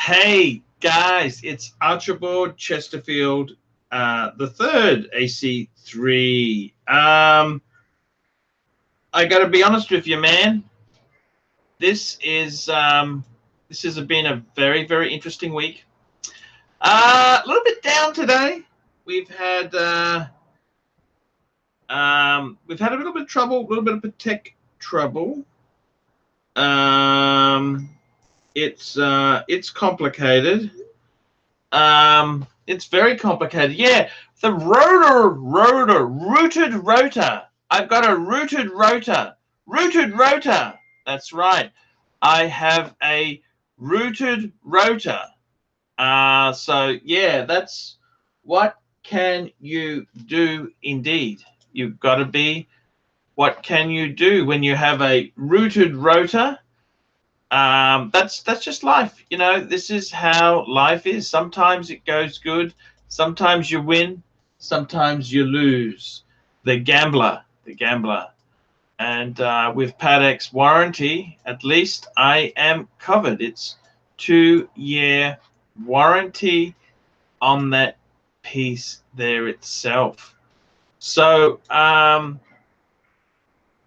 Hey guys, it's Archibald Chesterfield, the third AC3. I got to be honest with you, man. This has been a very interesting week. A little bit down today. We've had a little bit of trouble, a little bit of tech trouble. It's complicated. It's very complicated. Yeah, the rooted rotor. I've got a rooted rotor. Rooted rotor. That's right. I have a rooted rotor. So yeah, that's what can you do indeed. You've got to be, what can you do when you have a rooted rotor? That's just life. You know, this is how life is. Sometimes it goes good, sometimes you win, sometimes you lose. The gambler. And with Paddock's warranty, at least I am covered. It's 2-year warranty on that piece there itself. So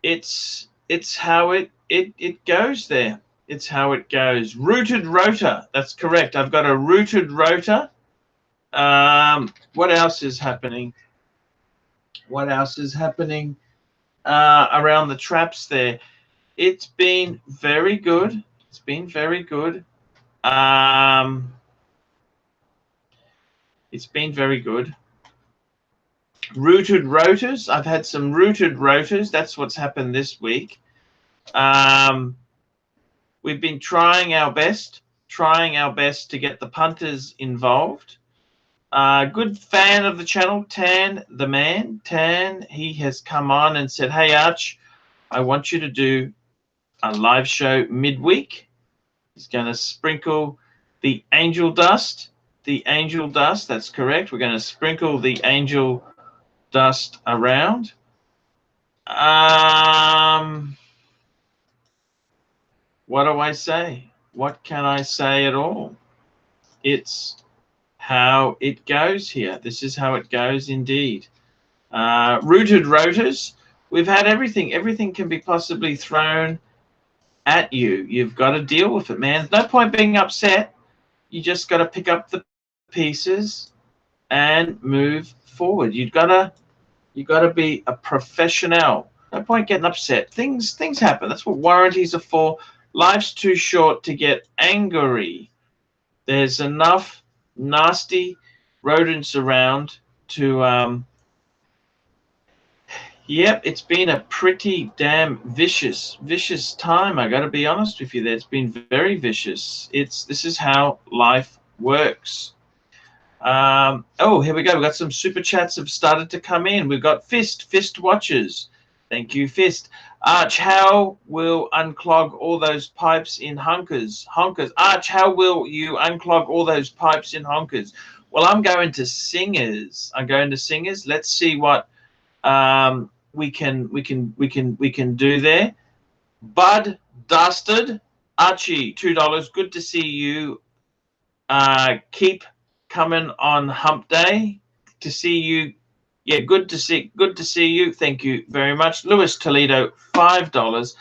it's how it goes there. It's how it goes. Rooted rotor. That's correct. I've got a rooted rotor. What else is happening? What else is happening around the traps there? It's been very good. It's been very good. It's been very good. Rooted rotors. I've had some rooted rotors. That's what's happened this week. We've been trying our best to get the punters involved. Good fan of the channel, Tan, the man. Tan, he has come on and said, hey, Arch, I want you to do a live show midweek. He's going to sprinkle the angel dust. The angel dust, that's correct. We're going to sprinkle the angel dust around. What do I say? What can I say at all? It's how it goes here. This is how it goes indeed. Rooted rotors. We've had everything. Everything can be possibly thrown at you. You've got to deal with it, man. There's no point being upset. You just got to pick up the pieces and move forward. You got to be a professional. No point getting upset. Things happen. That's what warranties are for. Life's too short to get angry. There's enough nasty rodents around to yep, it's been a pretty damn vicious time. I got to be honest with you there. It's been very vicious. This is how life works. Oh, here we go. We've got some super chats have started to come in. We've got Fist watches. Thank you, Fist. Arch, how will unclog all those pipes in honkers? Arch, how will you unclog all those pipes in honkers? Well, I'm going to Singers. Let's see what we can do there. Bud Dusted, Archie, $2. Good to see you. Keep coming on hump day. To see you. Yeah, good to see you. Thank you very much. Louis Toledo, $5.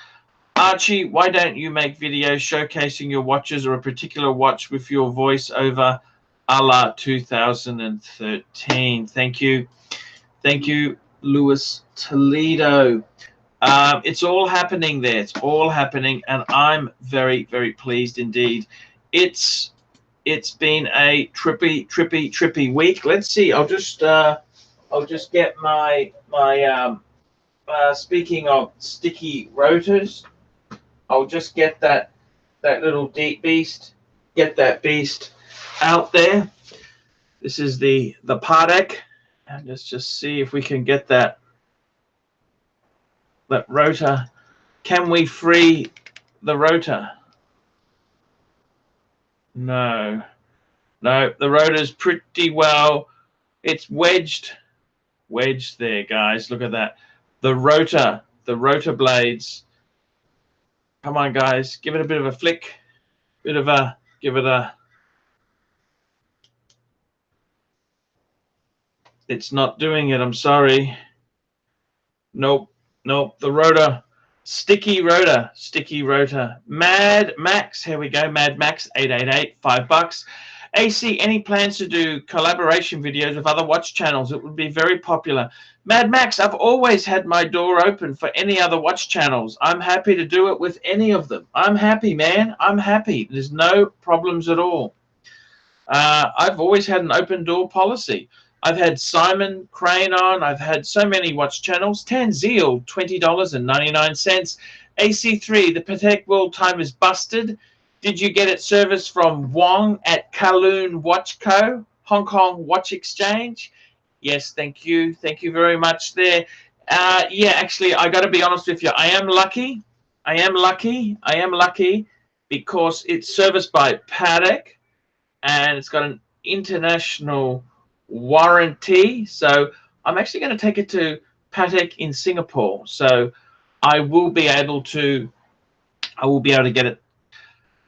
Archie, why don't you make videos showcasing your watches or a particular watch with your voice over a la 2013? Thank you, Louis Toledo. It's all happening there. It's all happening, and I'm very pleased indeed. It's been a trippy week. Let's see. I'll just get my speaking of sticky rotors, I'll just get that little deep beast, get that beast out there. This is the Paddock, and let's just see if we can get that rotor. Can we free the rotor? No, the rotor's pretty well. It's wedged there, guys. Look at that. The rotor blades. Come on, guys. Give it a bit of a flick. Give it a It's not doing it. I'm sorry. Nope. Nope. The rotor. Sticky rotor. Mad Max. Here we go. Mad Max 888. $5. AC, any plans to do collaboration videos with other watch channels? It would be very popular. Mad Max, I've always had my door open for any other watch channels. I'm happy to do it with any of them. I'm happy, man. I'm happy. There's no problems at all. I've always had an open door policy. I've had Simon Crane on. I've had so many watch channels. Tanzil, $20.99. AC3, the Patek World Time is busted. Did you get it serviced from Wong at Kowloon Watch Co., Hong Kong Watch Exchange? Yes, thank you. Thank you very much there. Yeah, actually, I got to be honest with you. I am lucky. Because it's serviced by Patek, and it's got an international warranty. So I'm actually going to take it to Patek in Singapore. So I will be able to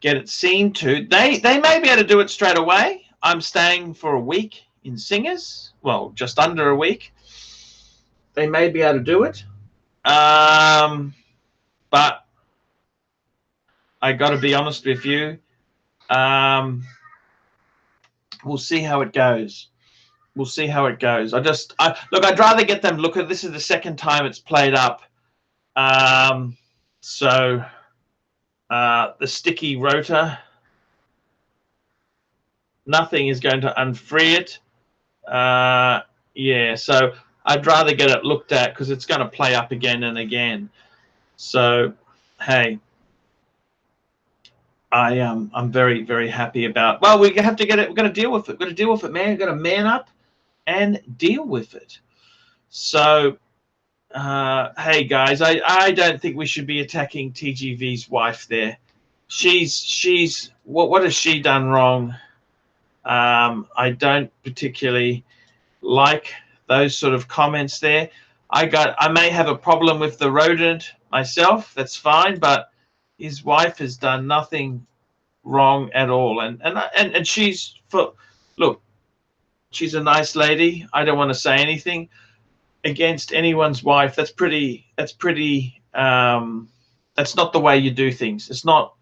get it seen to. They may be able to do it straight away. I'm staying for a week in Singers. Well, just under a week. They may be able to do it. But I got to be honest with you. We'll see how it goes. We'll see how it goes. Look, I'd rather get them. Look, this is the second time it's played up. So the sticky rotor, nothing is going to unfree it. Yeah, so I'd rather get it looked at because it's going to play up again and again. So, hey, I'm very, very happy about. Well, we have to get it. We're going to deal with it. We're going to deal with it, man. We're going to man up and deal with it. So, hey guys, I don't think we should be attacking TGV's wife there. She's what has she done wrong? I don't particularly like those sort of comments there. I may have a problem with the rodent myself. That's fine, but his wife has done nothing wrong at all, and she's look, she's a nice lady. I don't want to say anything against anyone's wife. That's not the way you do things. It's not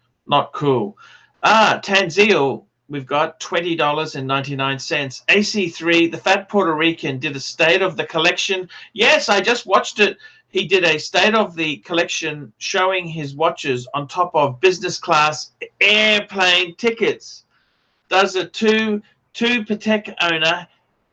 cool. Tanzil, we've got $20.99. AC3, the fat Puerto Rican, did a state of the collection. Yes, I just watched it. He did a state of the collection showing his watches on top of business class airplane tickets. Does a two Patek owner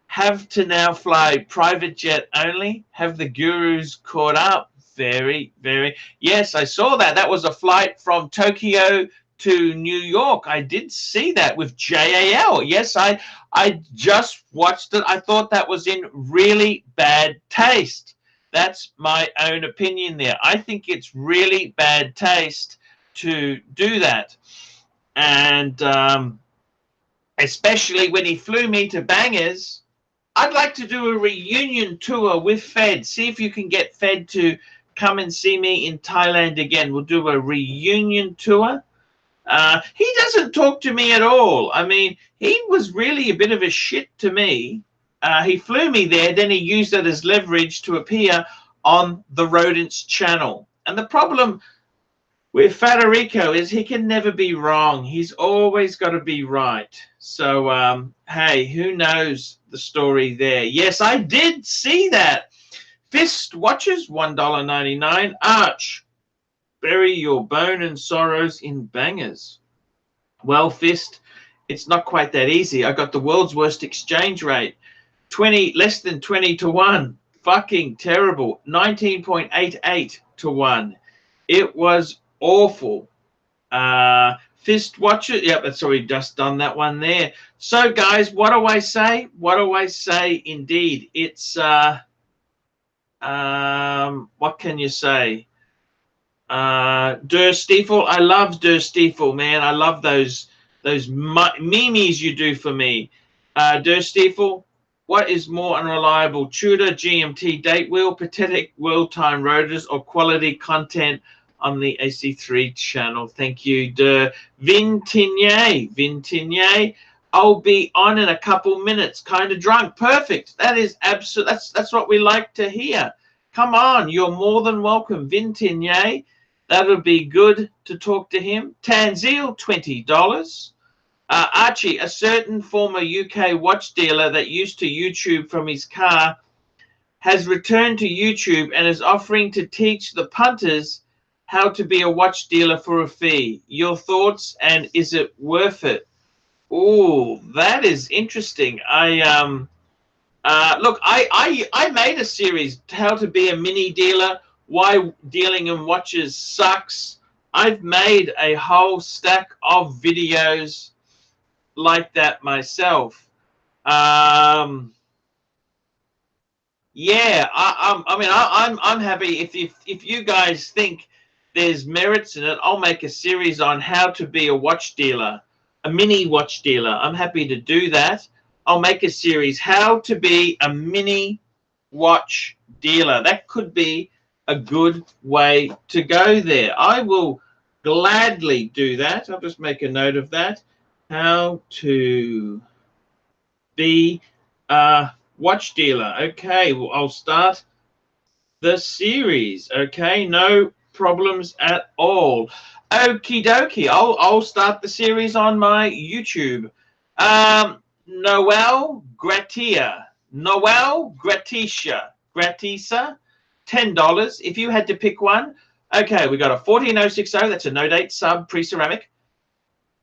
have to now fly private jet only? Have the gurus caught up? Very, very. Yes, I saw that. That was a flight from Tokyo to New York. I did see that with JAL. Yes, I just watched it. I thought that was in really bad taste. That's my own opinion there. I think it's really bad taste to do that. And especially when he flew me to Bangers, I'd like to do a reunion tour with Fed. See if you can get Fed to come and see me in Thailand again. We'll do a reunion tour. He doesn't talk to me at all. I mean, he was really a bit of a shit to me. He flew me there, then he used it as leverage to appear on the Rodents channel. And the problem with Federico is he can never be wrong. He's always got to be right. So, hey, who knows the story there? Yes, I did see that. Fist watches, $1.99. Arch, bury your bone and sorrows in Bangers. Well, Fist, it's not quite that easy. I got the world's worst exchange rate. Less than 20 to 1. Fucking terrible. 19.88 to 1. It was awful. Fist watcher. Yep, that's already just done that one there. So, guys, what do I say? What do I say? Indeed, it's what can you say? Der Stiefel. I love Der Stiefel, man. I love those memes you do for me. Der Stiefel. What is more unreliable, Tudor GMT date wheel, Patek World Time rotors, or quality content on the AC3 channel? Thank you, De Vintigny. I'll be on in a couple minutes, kind of drunk. Perfect. That is absolute. That's what we like to hear. Come on, you're more than welcome. Vintinye, that would be good to talk to him. Tanzil, $20. Archie, a certain former UK watch dealer that used to YouTube from his car has returned to YouTube and is offering to teach the punters how to be a watch dealer for a fee. Your thoughts, and is it worth it? Oh, that is interesting. Look, I made a series, how to be a mini dealer, why dealing in watches sucks. I've made a whole stack of videos like that myself. Yeah, I'm happy if you guys think there's merits in it. I'll make a series on how to be a watch dealer, a mini watch dealer. I'm happy to do that. I'll make a series, how to be a mini watch dealer. That could be a good way to go there. I will gladly do that. I'll just make a note of that. How to be a watch dealer. Okay, well, I'll start the series. Okay, no problems at all. Okie dokie. I'll start the series on my YouTube. Noel Gratia. Noel Gratisa. $10. If you had to pick one. Okay, we got a 14060. That's a no date sub pre-ceramic.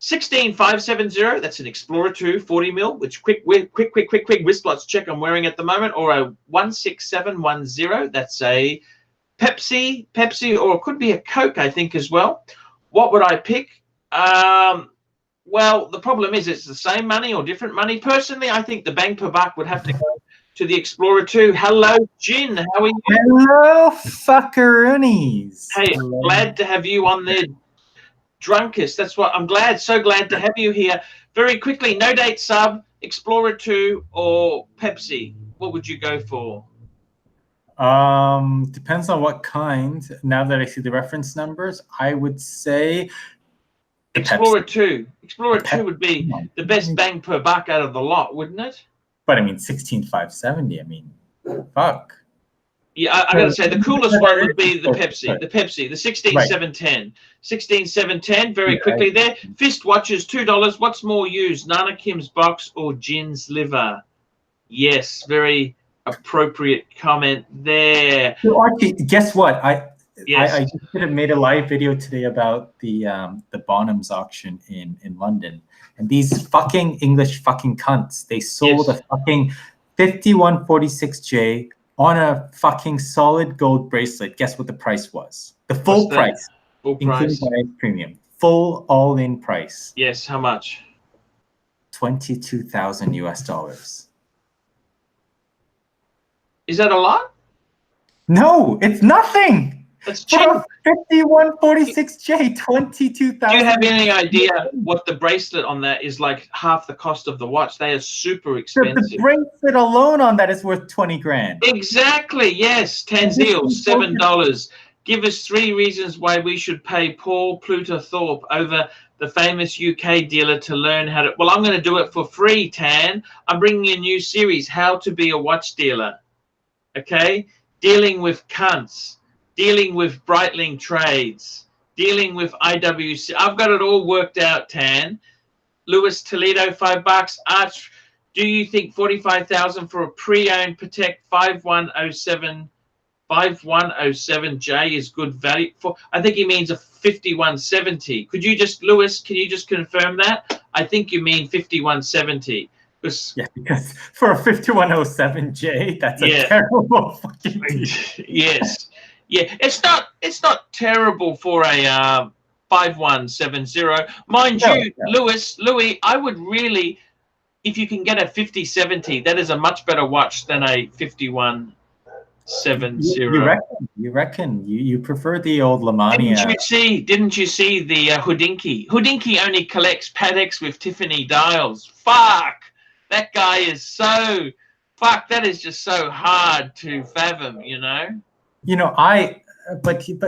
16570, that's an Explorer 2 40 mil, which quick wristwatch check I'm wearing at the moment, or a 16710, that's a Pepsi, or it could be a Coke, I think, as well. What would I pick? Well, the problem is it's the same money or different money. Personally, I think the bang per buck would have to go to the Explorer 2. Hello, Jin. How are you? Hello, fuckeroonies. Hey, glad to have you on there. Drunkest, that's what I'm glad, so glad to have you here. Very quickly, no date sub, Explorer 2 or Pepsi, what would you go for? Depends on what kind. Now that I see the reference numbers, I would say Explorer 2. Explorer 2 would be the best bang per buck out of the lot, wouldn't it? But I mean, 16570, I mean, fuck. Yeah, I gotta say the coolest one would be the Pepsi. The 16710. 16710, very quickly there. Fist watches, $2. What's more used, Nana Kim's box or Jin's liver? Yes, very appropriate comment there. So Archie, guess what? I Yes. just made a live video today about the Bonhams auction in London, and these fucking English fucking cunts, they sold a fucking 5146J on a fucking solid gold bracelet. Guess what the price was? The full price. Full including price. my premium. Full all-in price. Yes, how much? $22,000 US. Is that a lot? No, it's nothing. That's cheap. 5146J, $22,000. Do you have any idea what the bracelet on that is, like half the cost of the watch? They are super expensive. The bracelet alone on that is worth 20 grand. Exactly, yes. Tanzil, $7. Give us 3 reasons why we should pay Paul Pluter-Thorpe over the famous UK dealer to learn how to... Well, I'm going to do it for free, Tan. I'm bringing a new series, How to Be a Watch Dealer. Okay? Dealing with cunts. Dealing with Breitling trades. Dealing with IWC. I've got it all worked out, Tan. Lewis Toledo, $5. Arch, do you think 45,000 for a pre-owned Patek 5107J is good value for? I think he means a 5170. Could you just, Lewis, can you just confirm that? I think you mean 5170. Yeah, because for a 5107J, that's a terrible fucking deal. Yes. Yeah, it's not terrible for a 5170. Mind you, Louis, I would really, if you can get a 5070, that is a much better watch than a 5170. You reckon? You prefer the old Lamania? Didn't you see the Hodinkee? Hodinkee only collects Pateks with Tiffany dials. Fuck, that guy is so that is just so hard to fathom, you know. But he's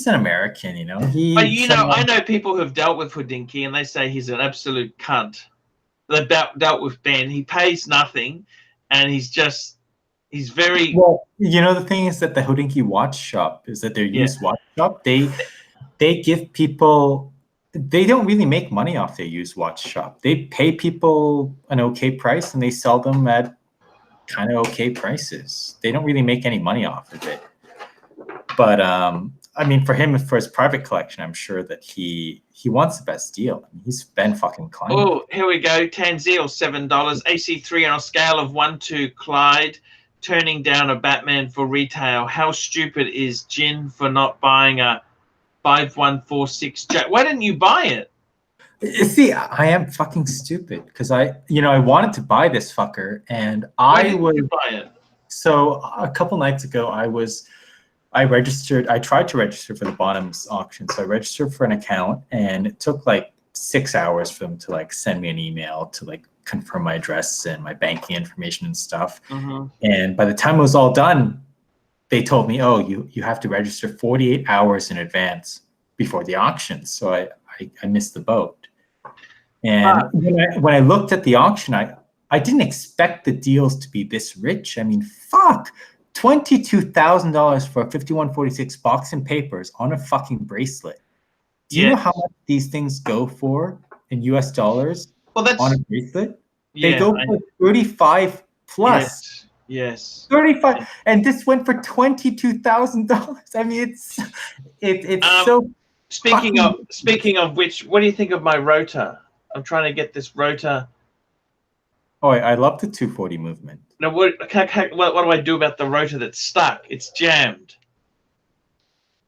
an American, But I know people who've dealt with Hodinkee and they say he's an absolute cunt. they dealt with Ben. He pays nothing, and he's very Well, you know, the thing is that the Hodinkee Watch Shop is that their used watch shop. They give people. They don't really make money off their used watch shop. They pay people an okay price, and they sell them at kind of okay prices. They don't really make any money off of it. But I mean, for him, for his private collection, I'm sure that he wants the best deal. I mean, he's Ben fucking Klein. Oh, here we go. Tanzil, $7. AC3 on a scale of 1 to Clyde, turning down a Batman for retail. How stupid is Jin for not buying a 5146 J? Why didn't you buy it? See, I am fucking stupid because I wanted to buy this fucker, and Why didn't you buy it? So a couple nights ago, I tried to register for the Bonhams auction. So I registered for an account, and it took like 6 hours for them to like send me an email to like confirm my address and my banking information and stuff. Mm-hmm. And by the time it was all done, they told me, oh, you have to register 48 hours in advance before the auction. So I missed the boat. And when I looked at the auction, I didn't expect the deals to be this rich. I mean, fuck. $22,000 for a 5146 box and papers on a fucking bracelet. Do you know how much these things go for in US dollars on a bracelet? They go for 35 plus. Yes. 35, and this went for $22,000. I mean, it's so. Speaking of which, what do you think of my rotor? I'm trying to get this rotor. Oh, I love the 240 movement. Now, what do I do about the rotor that's stuck? It's jammed.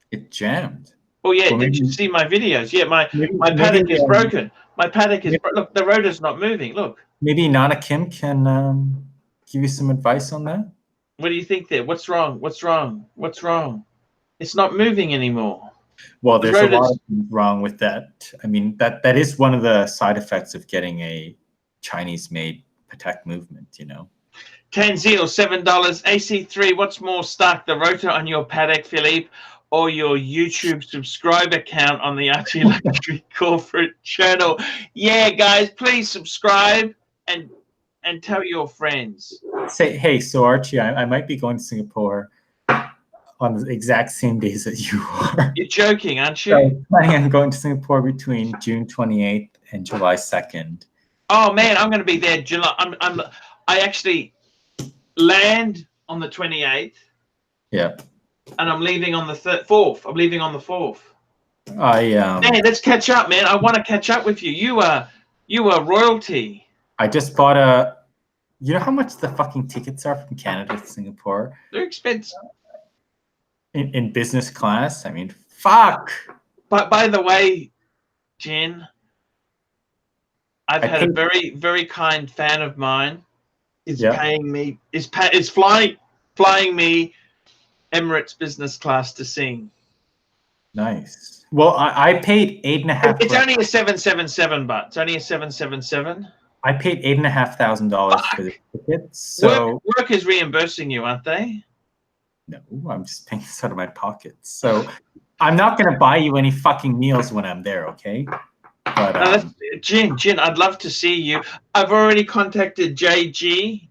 It jammed. Oh yeah, did you see my videos? Yeah, my paddock is broken. My paddock is look, the rotor's not moving. Look. Maybe Nana Kim can give you some advice on that. What do you think there? What's wrong? What's wrong? What's wrong? It's not moving anymore. Well, there's a lot of things wrong with that. I mean, that is one of the side effects of getting a Chinese-made Patek movement, you know. Tanzil, $7. AC3, what's more stuck, the rotor on your Patek Philippe or your YouTube subscriber count on the ArchieLuxury corporate channel? Yeah, guys, please subscribe and tell your friends. Say, hey, so Archie, I might be going to Singapore on the exact same days that you are. You're joking, aren't you? I'm planning on going to Singapore between June 28th and July 2nd. Oh man, I'm going to be there July. I actually land on the 28th. Yeah. And I'm leaving on the 4th. I'm leaving on the 4th. Hey, let's catch up, man. I want to catch up with you. You are royalty. I just bought you know how much the fucking tickets are from Canada to Singapore? They're expensive. In business class? I mean, fuck. But by the way, Jen, I've had a very, very kind fan of mine is paying me is flying me Emirates business class to sing. Nice. Well, I paid $8,500. It's only a 777, but it's only a 777. I paid $8,500 for the tickets. So work is reimbursing you, aren't they? No, I'm just paying this out of my pocket. So I'm not going to buy you any fucking meals when I'm there, okay? But Jin, I'd love to see you. I've already contacted JJ.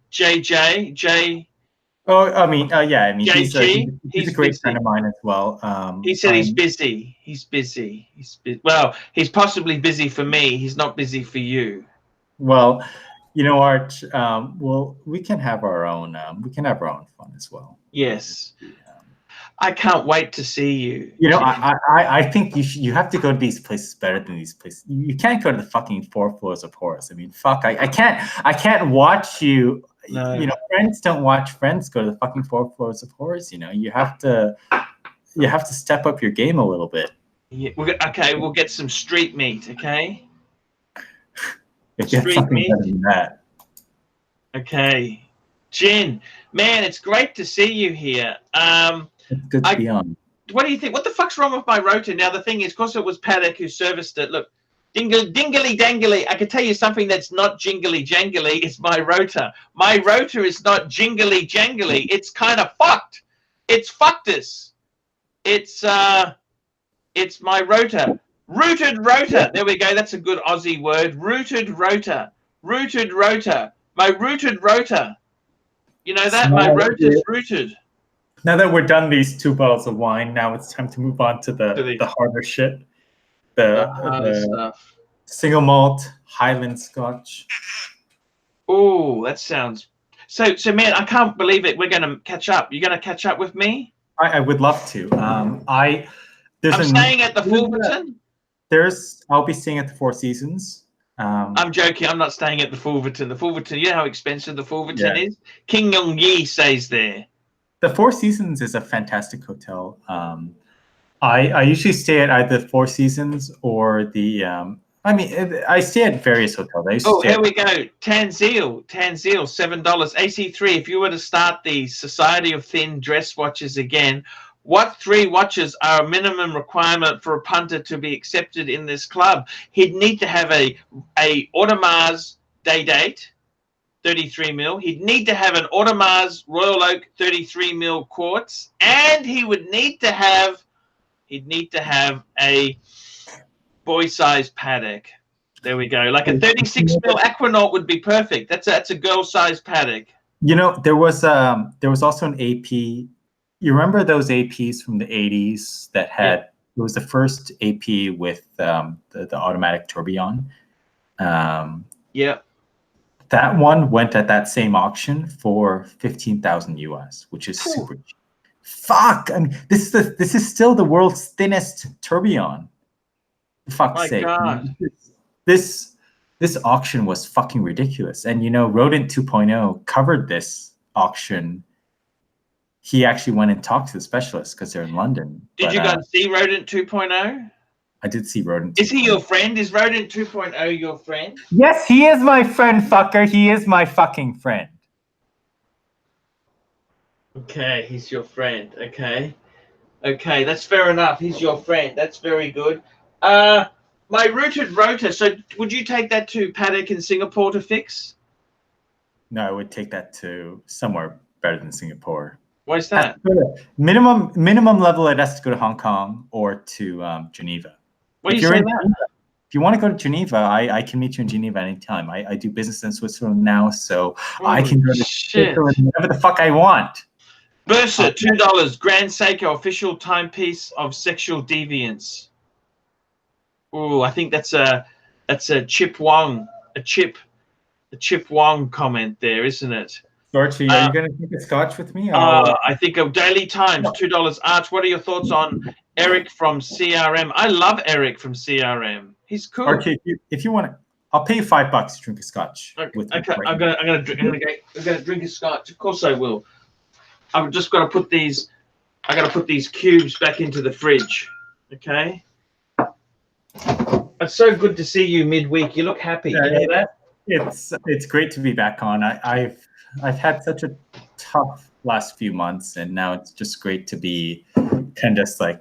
Oh, I mean, yeah, I mean, he's a great busy. friend of mine as well. He said he's busy. He's busy. Well, he's possibly busy for me. He's not busy for you. Well, you know, Arch. Well, we can have our own. We can have our own fun as well. Yes. I can't wait to see you. You know, I think you have to go to these places better than these places. You can't go to the fucking 4 floors of Horus. I mean, fuck, I can't watch you. No. You know, friends don't watch friends go to the fucking 4 floors of Horus. You know, you have to step up your game a little bit. Yeah, okay, we'll get some street meat. Okay. Street meat. Better than that. Okay, Jin, man, it's great to see you here. It's good to be on. What do you think? What the fuck's wrong with my rotor? Now, the thing is, of course, it was Paddock who serviced it. Look, dingly dangly. I can tell you something that's not jingly jangly. It's my rotor. My rotor is not jingly jangly. It's kind of fucked. It's fucked-us. It's my rotor. Rooted rotor. There we go. That's a good Aussie word. Rooted rotor. rooted rotor. My rooted rotor. You know that? So My rotor's rooted. Now that we're done these 2 bottles of wine, now it's time to move on to the harder shit. The harder stuff. Single malt Highland Scotch. Oh, that sounds... So man, I can't believe it. We're going to catch up. You're going to catch up with me? I would love to. I'm staying at the Fulverton. I'll be staying at the Four Seasons. I'm joking. I'm not staying at the Fulverton. The Fulverton, you know how expensive the Fulverton is? King Yong Yi stays there. The Four Seasons is a fantastic hotel. I usually stay at either the Four Seasons or the... I stay at various hotels. Here we go. Tanzil, $7. AC3, if you were to start the Society of Thin Dress Watches again, what 3 watches are a minimum requirement for a punter to be accepted in this club? He'd need to have a Audemars Day Date, 33 mil. He'd need to have an Audemars Royal Oak 33 mil quartz, and he would need to have a boy-sized paddock. There we go. Like a 36 mil Aquanaut would be perfect. That's a girl-sized paddock. You know, there was also an AP. You remember those APs from the 80s that had... Yeah. It was the first AP with the automatic tourbillon. Yeah. That one went at that same auction for $15,000 US, which is super cheap. Fuck! I mean, this is still the world's thinnest tourbillon. For fuck's sake! God. This auction was fucking ridiculous. And you know, Rodent 2.0 covered this auction. He actually went and talked to the specialists because they're in London. Did you go and see Rodent 2.0? I did see Rodent 2.0. Is he your friend? Is Rodent 2.0 your friend? Yes, he is my friend, fucker. He is my fucking friend. Okay, he's your friend. Okay, that's fair enough. He's your friend. That's very good. My rooted rotor. So, would you take that to Paddock in Singapore to fix? No, I would take that to somewhere better than Singapore. Why's that? Minimum level, it has to go to Hong Kong or to Geneva. What do you say that? If you want to go to Geneva, I can meet you in Geneva anytime. I do business in Switzerland now, so I can go to Switzerland whenever the fuck I want. Bursa, $2. Grand Seiko official timepiece of sexual deviance. Oh, I think that's a Chip Wong, a Chip Wong comment there, isn't it? Archie, are you going to drink a scotch with me? I think of Daily Times, $2. Arch, what are your thoughts on Eric from CRM? I love Eric from CRM. He's cool. Archie, if you want to, I'll pay you $5 to drink a scotch. Okay, I'm gonna drink a scotch. Of course I will. I've just got to put these. I got to put these cubes back into the fridge. Okay. It's so good to see you midweek. You look happy. You know that? It's great to be back on. I've had such a tough last few months, and now it's just great to be kind of just like,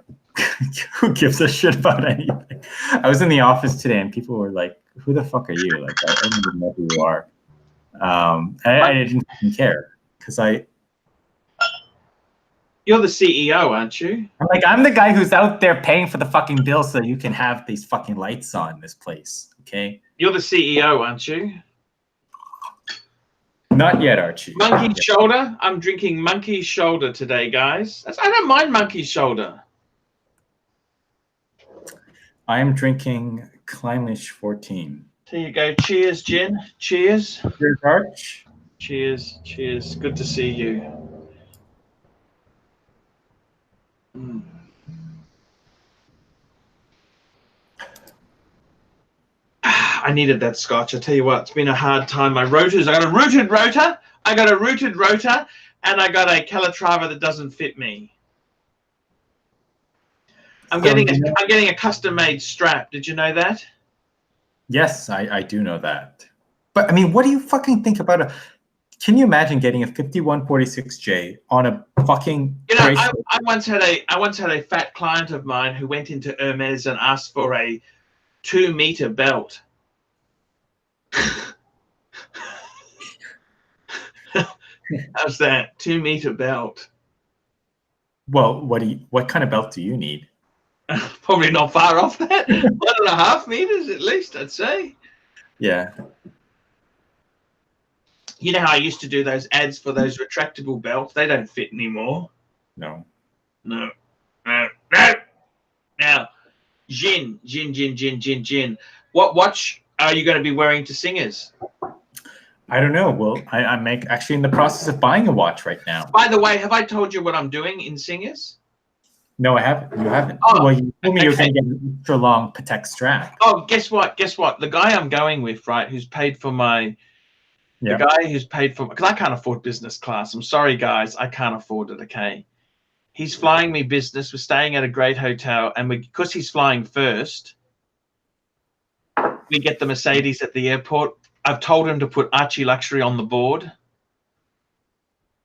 who gives a shit about anything? I was in the office today, and people were like, "Who the fuck are you?" Like, I don't even know who you are. I didn't even care because You're the CEO, aren't you? I'm the guy who's out there paying for the fucking bill so you can have these fucking lights on this place. Okay. You're the CEO, aren't you? Not yet, Archie. Monkey shoulder. I'm drinking monkey shoulder today, guys. I don't mind monkey shoulder. I am drinking Climbish 14. There you go. Cheers, Jen. Cheers. Cheers, Arch. Cheers. Cheers. Good to see you. I needed that scotch. I tell you what, it's been a hard time. My rotors, I got a rooted rotor, and I got a Calatrava that doesn't fit me. I'm getting a custom-made strap. Did you know that? Yes, I do know that. But I mean, what do you fucking think about a? Can you imagine getting a 5146J on a fucking? You know, I once had a fat client of mine who went into Hermes and asked for a 2-meter belt. How's that? 2-meter belt. Well, what kind of belt do you need? Probably not far off that. 1.5 meters at least, I'd say. Yeah. You know how I used to do those ads for those retractable belts? They don't fit anymore. No. No. Now, Jin. What watch are you going to be wearing to Singers? I don't know. Well, I'm actually in the process of buying a watch right now. By the way, have I told you what I'm doing in Singers? No, I haven't. You haven't. Oh, well, you told me you were going to get an extra long Patek strap. Oh, guess what? The guy I'm going with, right, who's paid for my... The guy who's paid for... Because I can't afford business class. I'm sorry, guys. I can't afford it, okay? He's flying me business. We're staying at a great hotel. And because he's flying first, we get the Mercedes at the airport. I've told him to put ArchieLuxury on the board.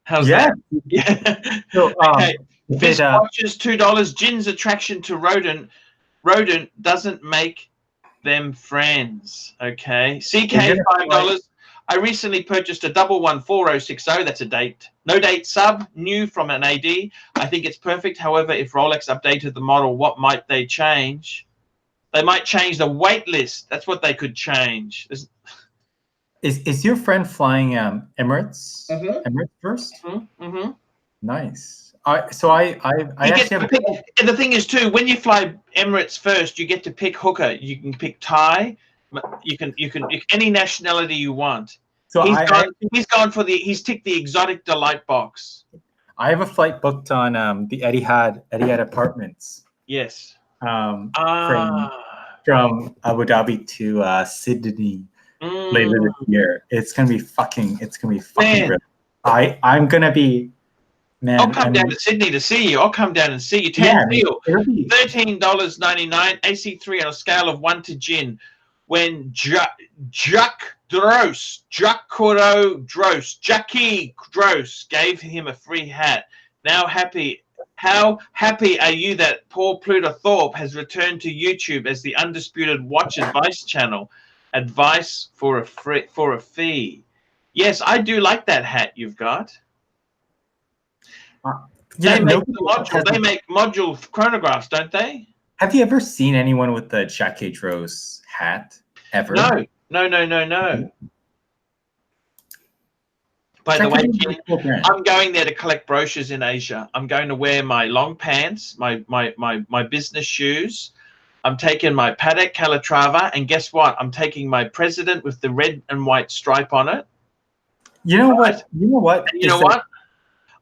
How's that? Yeah. So, okay. Fish watches $2. Jin's attraction to rodent doesn't make them friends. Okay. CK $5. I recently purchased a 11460. That's a date. No date sub, new from an AD. I think it's perfect. However, if Rolex updated the model, what might they change? They might change the wait list. That's what they could change. Is your friend flying Emirates? Emirates first? Nice. So I actually and the thing is too, when you fly Emirates first, you get to pick hooker. You can pick Thai. You can any nationality you want. So he's ticked the exotic delight box. I have a flight booked on the Etihad Apartments. Yes. From Abu Dhabi to Sydney later this year. It's gonna be fucking brilliant. I'm gonna be. Man, I'll come down to Sydney to see you. I'll come down and see you. Deal. $13.99 AC3 on a scale of 1 to Jin. When Jackie Dross gave him a free hat. How happy are you that Paul Pluter Thorpe has returned to YouTube as the undisputed watch advice channel? Advice for a fee. Yes, I do like that hat you've got. They make module chronographs, don't they? Have you ever seen anyone with the Jackie Dross hat ever? No. By the way, I'm going there to collect brochures in Asia. I'm going to wear my long pants, my business shoes. I'm taking my Patek Calatrava, and guess what? I'm taking my president with the red and white stripe on it. You know what?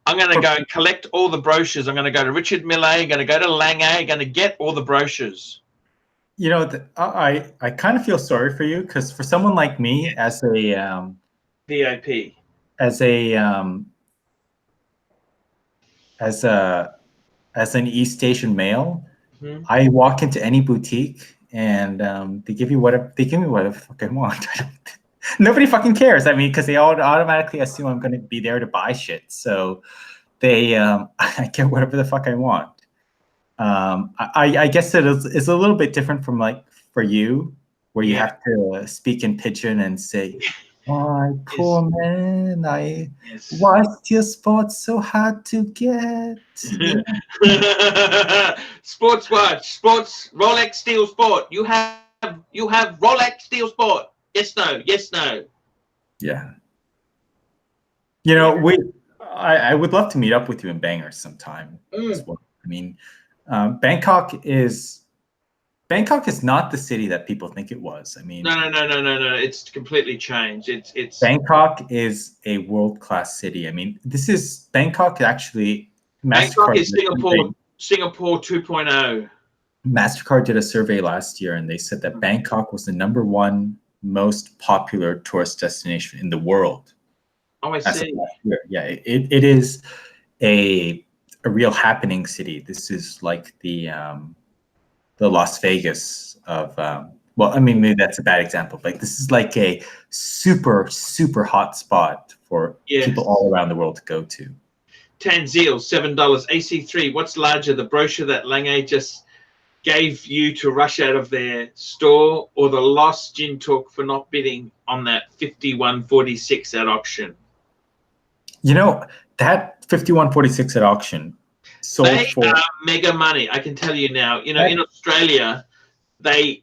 I'm going to go and collect all the brochures. I'm going to go to Richard Mille. I'm going to go to Lange. I'm going to get all the brochures. You know, I kind of feel sorry for you because for someone like me, as a VIP, as an East Asian male, I walk into any boutique and they give me whatever the fuck I want. Nobody fucking cares. I mean, because they all automatically assume I'm going to be there to buy shit. So they, I get whatever the fuck I want. I guess it's a little bit different from like for you, where you have to speak in pidgin and say, "My poor man, why's your sport so hard to get?" Sports watch, Rolex Steel Sport. You have Rolex Steel Sport. Yes, no. Yeah. You know, I would love to meet up with you in Bangor sometime as well. I mean, Bangkok is not the city that people think it was. I mean, no. It's completely changed. It's Bangkok is a world-class city. I mean, Bangkok actually. Bangkok is Singapore 2.0. MasterCard did a survey last year, and they said that Bangkok was the #1 most popular tourist destination in the world. Oh, I see. Yeah, it is a real happening city. This is like the Las Vegas of well, I mean, maybe that's a bad example, but this is like a super hot spot for people all around the world to go to. Tanzil, $7. AC3. What's larger, the brochure that Lange just gave you to rush out of their store, or the loss Jin took for not bidding on that 5146 at auction? You know, that 5146 at auction sold for mega money. I can tell you now. You know, in Australia, the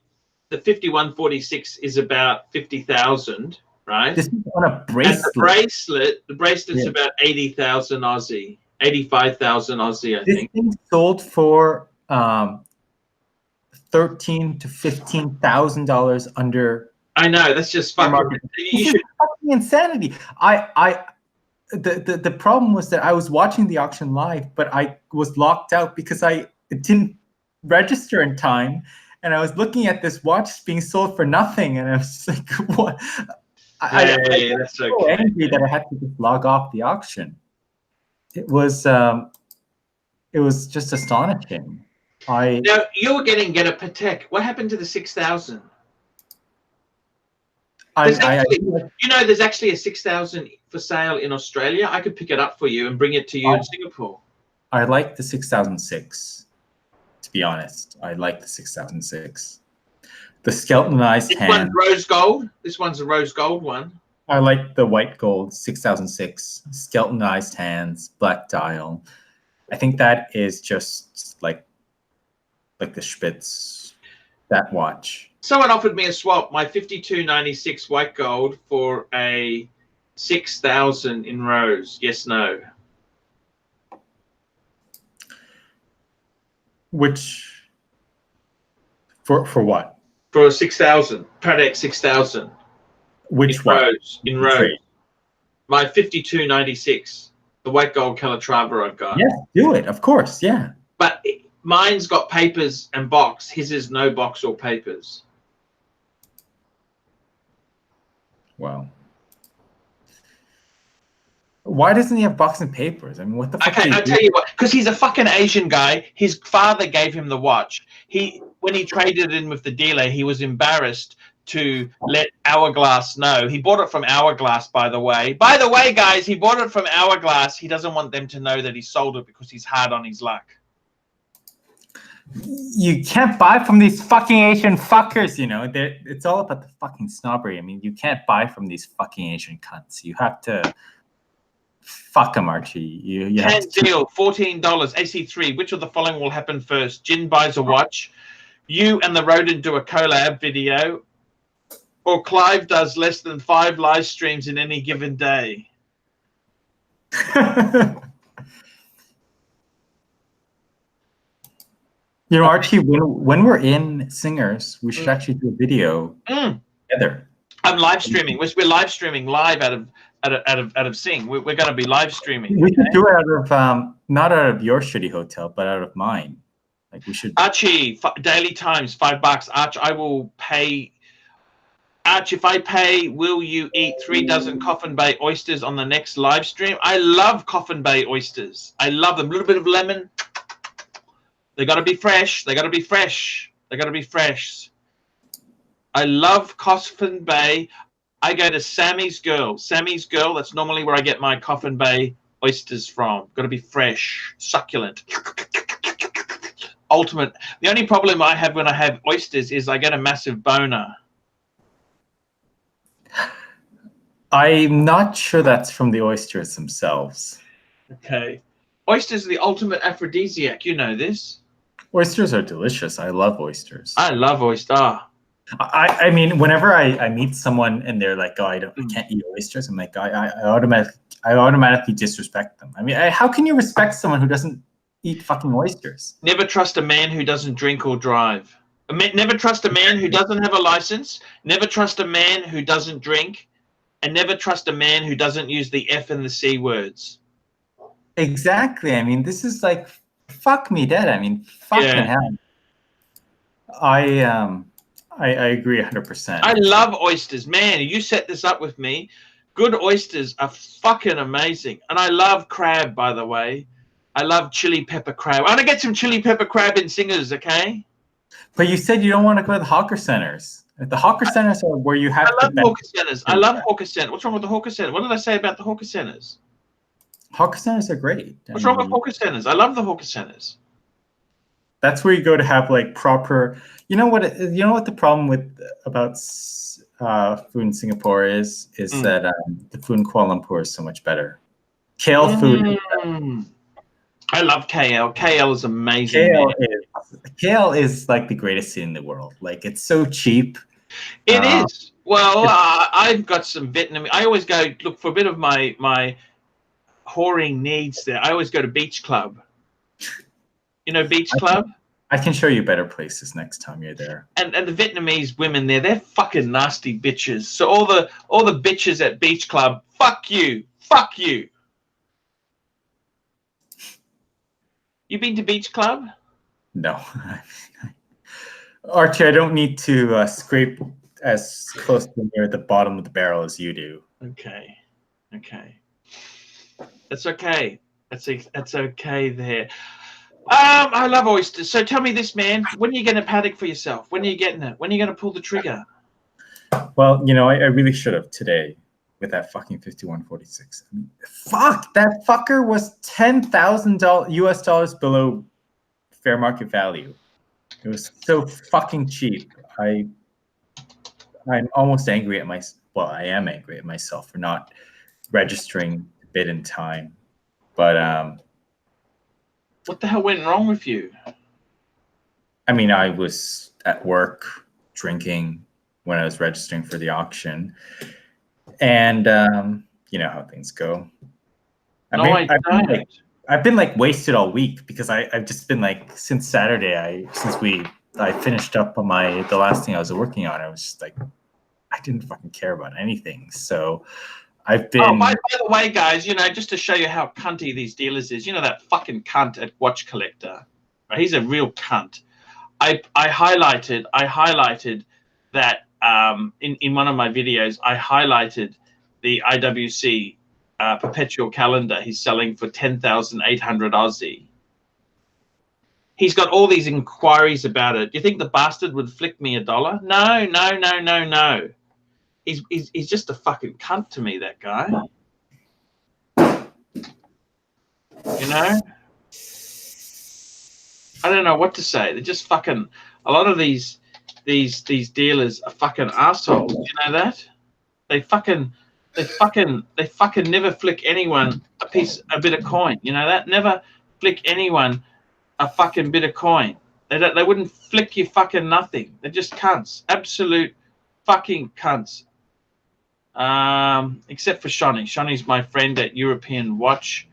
5146 is about 50,000, right? This is on a And bracelet. the bracelet's Yeah. about 80,000 Aussie, 85,000 Aussie, I This think. thing sold for $13,000 to $15,000 under I know, that's just fucking. market. You This should. is fucking insanity. The problem was that I was watching the auction live, but I was locked out because it didn't register in time, and I was looking at this watch being sold for nothing, and I was just like, "What?" I That's so okay. angry that I had to just log off the auction. It was just astonishing. Now you were getting Get a Patek. What happened to the 6,000? There's actually a 6,000 for sale in Australia. I could pick it up for you and bring it to you in Singapore. I like the 6006. To be honest, I like the 6006. The skeletonized hand. This one's rose gold. This one's a rose gold one. I like the white gold 6006. Skeletonized hands, black dial. I think that is just like the Spitz, that watch. Someone offered me a swap, my 5296 white gold for a 6,000 in rose. Yes, no. Which for what? For a 6,000 Patek 6,000. Which in one? Rose, in rose. My 5296, the white gold Calatrava I've got. Yes, do it. Of course, yeah. But mine's got papers and box. His is no box or papers. Wow. Why doesn't he have box and papers? I mean, what the fuck? Okay, I'll tell you what. Because he's a fucking Asian guy. His father gave him the watch. When he traded in with the dealer, he was embarrassed to let Hourglass know. He bought it from Hourglass, by the way. By the way, guys, he bought it from Hourglass. He doesn't want them to know that he sold it because he's hard on his luck. You can't buy from these fucking Asian fuckers, you know. It's all about the fucking snobbery. I mean, you can't buy from these fucking Asian cunts. You have to fuck them, Archie. You have to deal, $14, AC3. Which of the following will happen first? Jin buys a watch. You and the rodent do a collab video. Or Clive does less than 5 live streams in any given day. You know, Archie, when we're in Singers, we should actually do a video together. I'm live streaming. We're live streaming live out of Sing. We're going to be live streaming. We should do it out of not out of your shitty hotel, but out of mine. Like we should. Archie, Daily Times, $5. Arch, I will pay. Arch, if I pay, will you eat 3 dozen Coffin Bay oysters on the next live stream? I love Coffin Bay oysters. I love them. A little bit of lemon. They got to be fresh. They got to be fresh. They got to be fresh. I love Coffin Bay. I go to Sammy's Girl. Sammy's Girl, that's normally where I get my Coffin Bay oysters from. Got to be fresh, succulent. Ultimate. The only problem I have when I have oysters is I get a massive boner. I'm not sure that's from the oysters themselves. Okay. Oysters are the ultimate aphrodisiac. You know this. Oysters are delicious. I love oysters. I love oyster. I mean, whenever I meet someone and they're like, "Oh, I can't eat oysters," I'm like, I automatically disrespect them. I mean, how can you respect someone who doesn't eat fucking oysters? Never trust a man who doesn't drink or drive. Never trust a man who doesn't have a license. Never trust a man who doesn't drink, and never trust a man who doesn't use the F and the C words. Exactly. I mean, this is like, fuck me dead. I mean, fucking hell. I agree 100%. I love oysters. Man, you set this up with me. Good oysters are fucking amazing. And I love crab, by the way. I love chili pepper crab. I want to get some chili pepper crab in Singers, okay? But you said you don't want to go to the hawker centers. The hawker centers are where you have to... I love hawker centers. I love hawker centers. What's wrong with the hawker centers? What did I say about the hawker centers? Hawker centers are great. What's wrong with hawker centers? I love the hawker centers. That's where you go to have like proper... You know what the problem about food in Singapore is that the food in Kuala Lumpur is so much better. KL food. I love KL. KL is amazing. KL is like the greatest city in the world. Like, it's so cheap. It is. Well, I've got some Vietnamese. I always go look for a bit of my whoring needs there. I always go to Beach Club. You know Beach Club? I can show you better places next time you're there. And the Vietnamese women there, they're fucking nasty bitches. So all the bitches at Beach Club, fuck you. Fuck you. You been to Beach Club? No. Archie, I don't need to scrape as close to near the bottom of the barrel as you do. Okay. Okay. That's okay. That's okay there. I love oysters. So tell me this, man. When are you getting a paddock for yourself? When are you getting it? When are you going to pull the trigger? Well, you know, I really should have today with that fucking 5146. I mean, fuck, that fucker was $10,000 US dollars below fair market value. It was so fucking cheap. I'm almost angry at I am angry at myself for not registering the bid in time. But what the hell went wrong with you? I mean, I was at work drinking when I was registering for the auction, and you know how things go. I've been like wasted all week because I've just been like since Saturday. I finished up on the last thing I was working on. I was just like I didn't fucking care about anything. So I've been. Oh, by the way, guys, you know, just to show you how cunty these dealers is, you know that fucking cunt at Watch Collector, right? He's a real cunt. I highlighted that in one of my videos. I highlighted the IWC perpetual calendar he's selling for 10,800 Aussie. He's got all these inquiries about it. Do you think the bastard would flick me $1? No, no, no, no, no. He's just a fucking cunt to me, that guy. You know? I don't know what to say. They're just fucking. A lot of these dealers are fucking assholes. You know that? They fucking never flick anyone a bit of coin. You know that? Never flick anyone a fucking bit of coin. They wouldn't flick you fucking nothing. They're just cunts. Absolute fucking cunts. Except for Shonny. Shonny's my friend at European Watch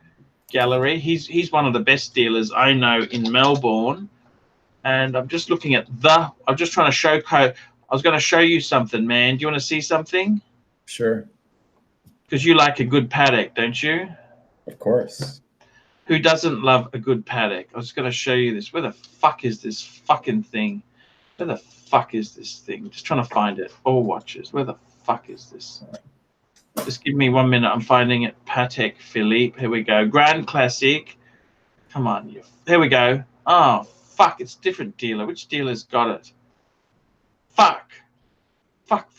Gallery. He's one of the best dealers I know in Melbourne. And I'm just looking at I'm just trying to show. I was going to show you something, man. Do you want to see something? Sure. Because you like a good paddock, don't you? Of course. Who doesn't love a good paddock? I was going to show you this. Where the fuck is this fucking thing? Where the fuck is this thing? Just trying to find it. All watches. Where the fuck is this? Just give me 1 minute. I'm finding it. Patek Philippe. Here we go. Grand Classic. Come on. Here we go. Oh, fuck. It's a different dealer. Which dealer's got it? Fuck. Fuck.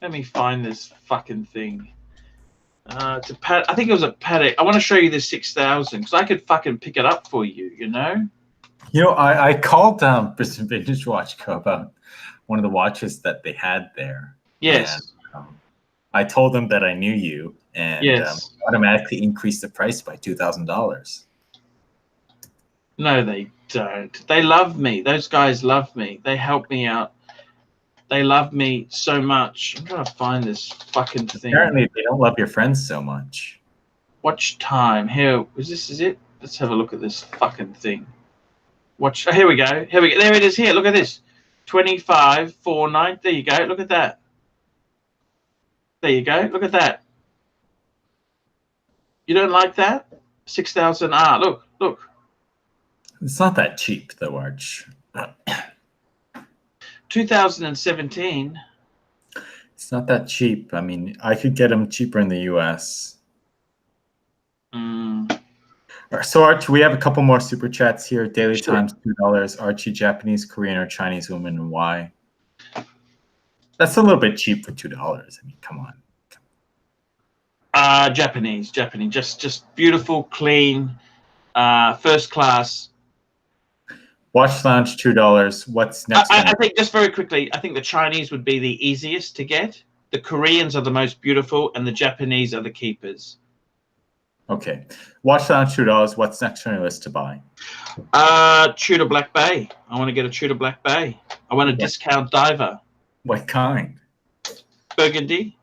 Let me find this fucking thing. I think it was a Patek. I want to show you this 6,000 because I could fucking pick it up for you, you know? You know, I called Brisbane Vintage Watch Co. about one of the watches that they had there. Yes. And, I told them that I knew you and automatically increased the price by $2,000. No, they don't. They love me. Those guys love me. They help me out. They love me so much. I'm trying to find this fucking thing. Apparently, they don't love your friends so much. Watch time. Here, is it? Let's have a look at this fucking thing. Watch. Oh, here we go. There it is. Here, look at this. 25,490. There you go. Look at that. There you go. Look at that. You don't like that? 6,000. Look. It's not that cheap, though, Arch. 2017. It's not that cheap. I mean, I could get them cheaper in the US. So, Archie, we have a couple more super chats here. Daily Times, $2. Archie, Japanese, Korean, or Chinese woman, and why? That's a little bit cheap for $2. I mean, come on. Japanese. Just beautiful, clean, first class. Watch Lounge, $2. What's next? I think, just very quickly, I think the Chinese would be the easiest to get. The Koreans are the most beautiful, and the Japanese are the keepers. Okay. Watch down $2. What's next on your list to buy? Tudor Black Bay. I want to get a Tudor Black Bay. I want a discount diver. What kind? Burgundy.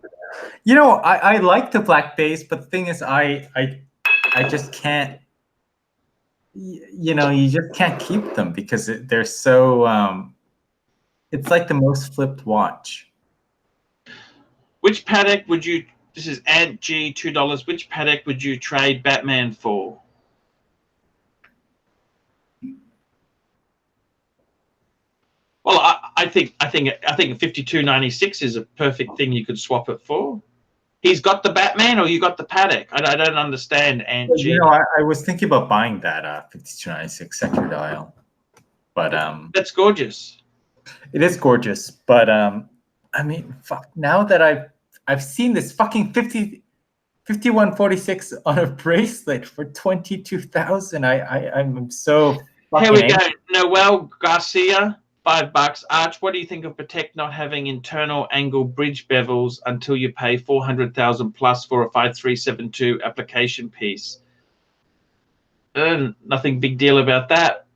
You know, I like the Black Bays, but the thing is, I just can't. You know, you just can't keep them because they're so. It's like the most flipped watch. Which paddock would you? This is Ant G, $2. Which paddock would you trade Batman for? Well, I think a 52.96 is a perfect thing you could swap it for. He's got the Batman, or you got the paddock. I don't understand. Ant G. You know, I was thinking about buying that 52.96 sector dial, but that's gorgeous. It is gorgeous, but I mean, fuck. Now that I've seen this fucking 51.46 on a bracelet for 22,000, I'm so fucking. Here we go. Noel Garcia, $5. Arch, what do you think of Patek not having internal angle bridge bevels until you pay 400,000 plus for a 5372 application piece? Nothing big deal about that.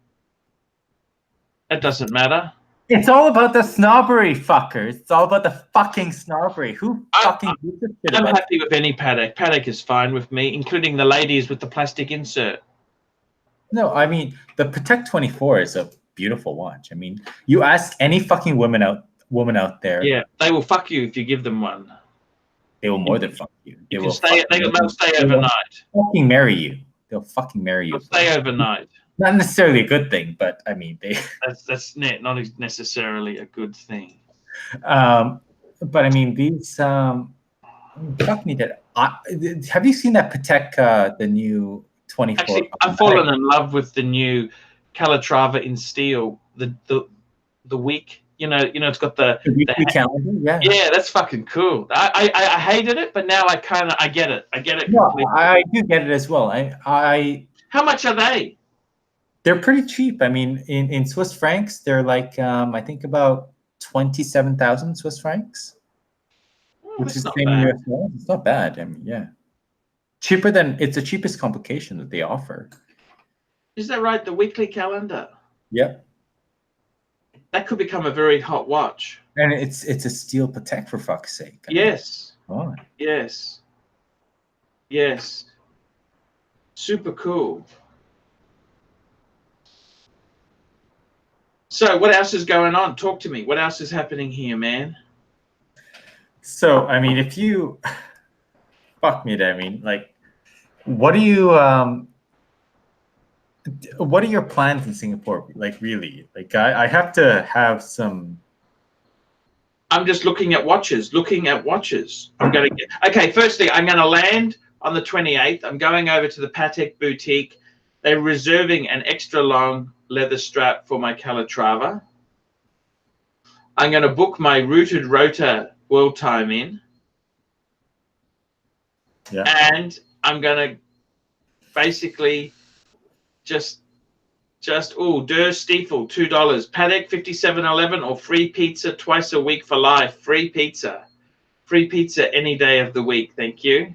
That doesn't matter. It's all about the snobbery, fuckers. It's all about the fucking snobbery. Who fucking gives a shit I'm about happy with any paddock. Paddock is fine with me, including the ladies with the plastic insert. No, I mean, the Patek 24 is a beautiful watch. I mean, you ask any fucking woman out there. Yeah, they will fuck you if you give them one. They will more than fuck you. They'll stay overnight. Fucking marry you. They'll fucking marry you. They'll stay overnight. Not necessarily a good thing, but I mean, that's not necessarily a good thing. But I mean, these. Fuck me, that. Have you seen that Patek, the new 24? Actually, I've fallen in love with the new Calatrava in steel. The week. You know, it's got the weekly calendar. Yeah. Yeah, that's fucking cool. I hated it, but now I get it. I get it. No, I do get it as well. How much are they? They're pretty cheap. I mean, in Swiss francs, they're like I think about 27,000 Swiss francs, which is the same in US dollars. It's not bad. I mean, yeah, cheaper than it's the cheapest complication that they offer. Is that right? The weekly calendar. Yep. That could become a very hot watch. And it's a steel Patek, for fuck's sake. Yes. Oh. Yes. Yes. Super cool. So what else is going on? Talk to me. What else is happening here, man? So, I mean, if you fuck me, I mean, like, what are your plans in Singapore? Like, really? Like, I have to have some. I'm just looking at watches. I'm going to get. Okay, firstly, I'm going to land on the 28th. I'm going over to the Patek boutique. They're reserving an extra long leather strap for my Calatrava. I'm going to book my rooted rotor world time in. Yeah. And I'm going to basically Der Stiefel, $2. Patek 5711 or free pizza twice a week for life. Free pizza any day of the week. Thank you.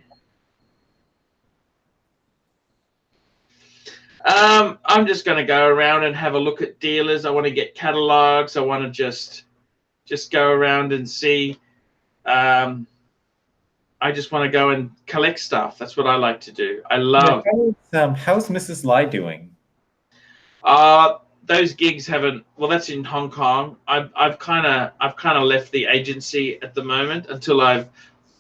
I'm just going to go around and have a look at dealers. I want to get catalogs. I want to just go around and see. I just want to go and collect stuff. That's what I like to do. I love. How's Mrs. Lai doing? Those gigs haven't. Well, that's in Hong Kong. I've kind of left the agency at the moment until I've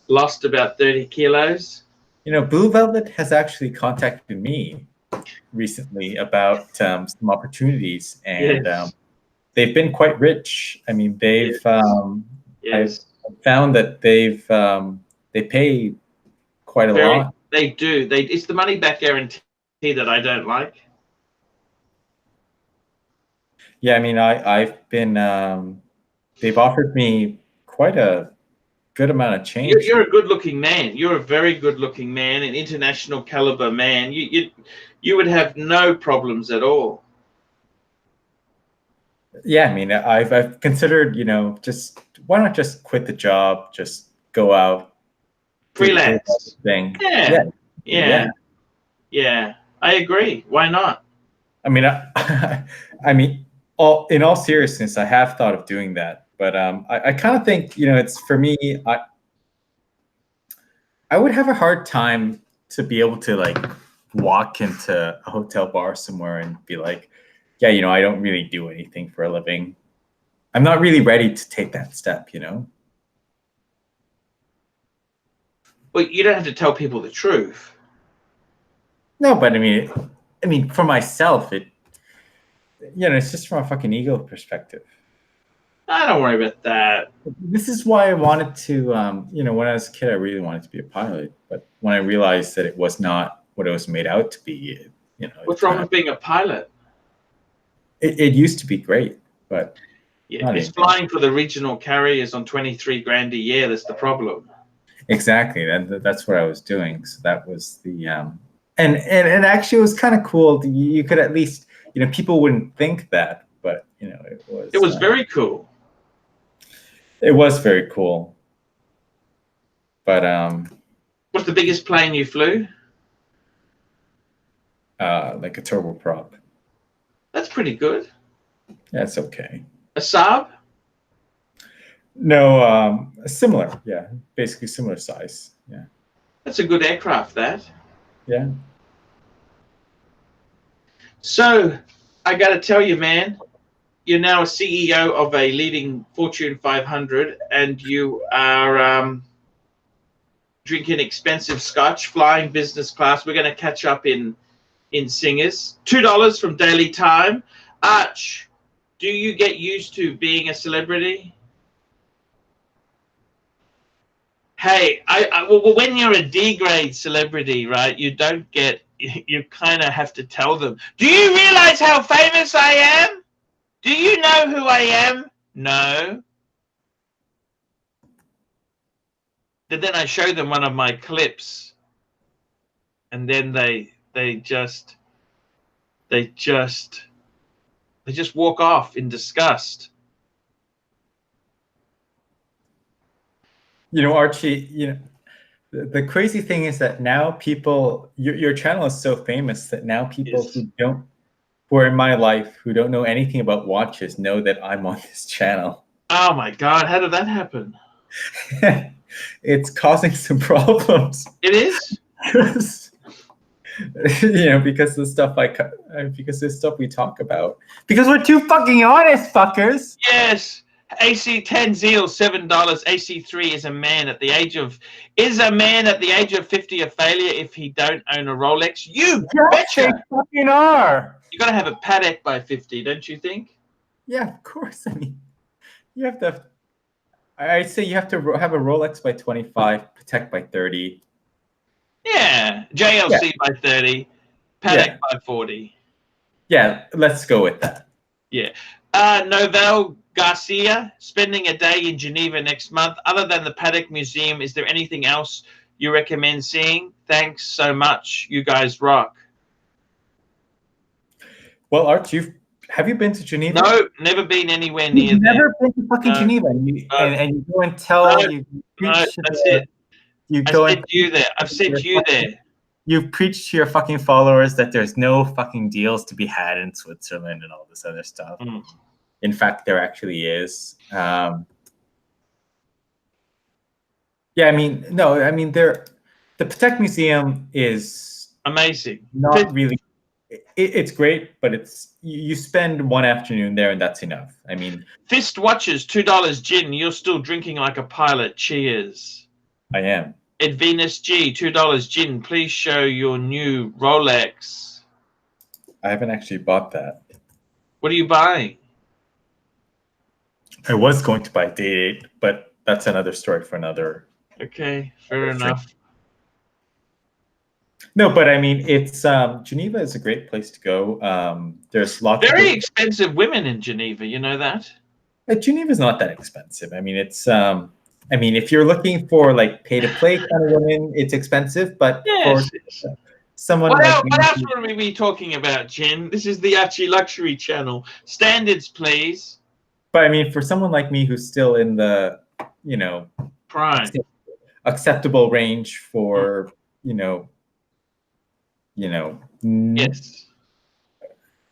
lost about 30 kilos. You know, Blue Velvet has actually contacted me recently about some opportunities, and they've been quite rich. I mean, they've I've found that they pay quite a lot. They do. It's the money back guarantee that I don't like. Yeah, I mean, I've been. They've offered me quite a good amount of change. You're a good-looking man. You're a very good-looking man, an international caliber man. You would have no problems at all. Yeah, I mean, I've considered, you know, just why not just quit the job, just go out, freelance thing. Yeah. Yeah, I agree. Why not? I mean, I mean, in all seriousness, I have thought of doing that, but I kind of think, you know, it's for me. I would have a hard time to be able to like walk into a hotel bar somewhere and be like, yeah, you know, I don't really do anything for a living. I'm not really ready to take that step, you know? Well, you don't have to tell people the truth. No, but I mean, for myself, you know, it's just from a fucking ego perspective. I don't worry about that. This is why I wanted to, you know, when I was a kid, I really wanted to be a pilot. But when I realized that it was not what it was made out to be, you know, What's wrong with being a pilot? It used to be great, but yeah, it's flying for the regional carriers on 23 grand a year. That's the problem. Exactly, that's what I was doing. So that was the, and actually it was kind of cool. You could at least, you know, people wouldn't think that, but you know, it was very cool. It was very cool. But what's the biggest plane you flew? Like a turboprop. That's pretty good. That's okay. A Saab? No, similar. Yeah, basically similar size. Yeah. That's a good aircraft, that. Yeah. So, I got to tell you, man, you're now a CEO of a leading Fortune 500, and you are drinking expensive scotch, flying business class. We're going to catch up in Singers. $2 from Daily Time. Arch, do you get used to being a celebrity? Hey, well, when you're a D-grade celebrity, right, you kind of have to tell them, do you realize how famous I am? Do you know who I am? No. But then I show them one of my clips, and then they just walk off in disgust. You know, Archie, you know, the crazy thing is that now people, your channel is so famous that now people who are in my life, who don't know anything about watches, know that I'm on this channel. Oh my God, how did that happen? It's causing some problems. It is? You know, because the stuff we talk about. Because we're too fucking honest, fuckers. Yes. AC10 Zeal, $7. AC3 is a man at the age of 50 a failure if he don't own a Rolex. You betcha. They fucking are. You gotta have a Patek by 50, don't you think? Yeah, of course. I mean, you have to. I'd say you have to have a Rolex by 25, Patek by 30. Yeah, JLC by 30, Patek by 40. Yeah, let's go with that. Yeah. Novel Garcia, spending a day in Geneva next month. Other than the Patek Museum, is there anything else you recommend seeing? Thanks so much. You guys rock. Well, Arch, have you been to Geneva? No, never been anywhere near You've never been to fucking Geneva, and you go and tell that's it. I've sent you there. You've preached to your fucking followers that there's no fucking deals to be had in Switzerland and all this other stuff. In fact, there actually is. Yeah, I mean, no, I mean, the Patek Museum is amazing. Not really. It's great, but you spend one afternoon there and that's enough. I mean, Fist watches, $2 gin. You're still drinking like a pilot. Cheers. I am. Ed Venus G, $2 gin. Please show your new Rolex. I haven't actually bought that. What are you buying? I was going to buy Date 8, but that's another story for another. Okay, fair enough. No, but I mean, it's Geneva is a great place to go. There's lots very expensive women in Geneva. You know that? Geneva is not that expensive. I mean, it's I mean, if you're looking for like pay to play kind of women, it's expensive. But for someone what else would we be talking about, Jen? This is the ArchieLuxury channel. Standards, please. But I mean, for someone like me who's still in the, you know, prime acceptable range for, you know, you know, Yes.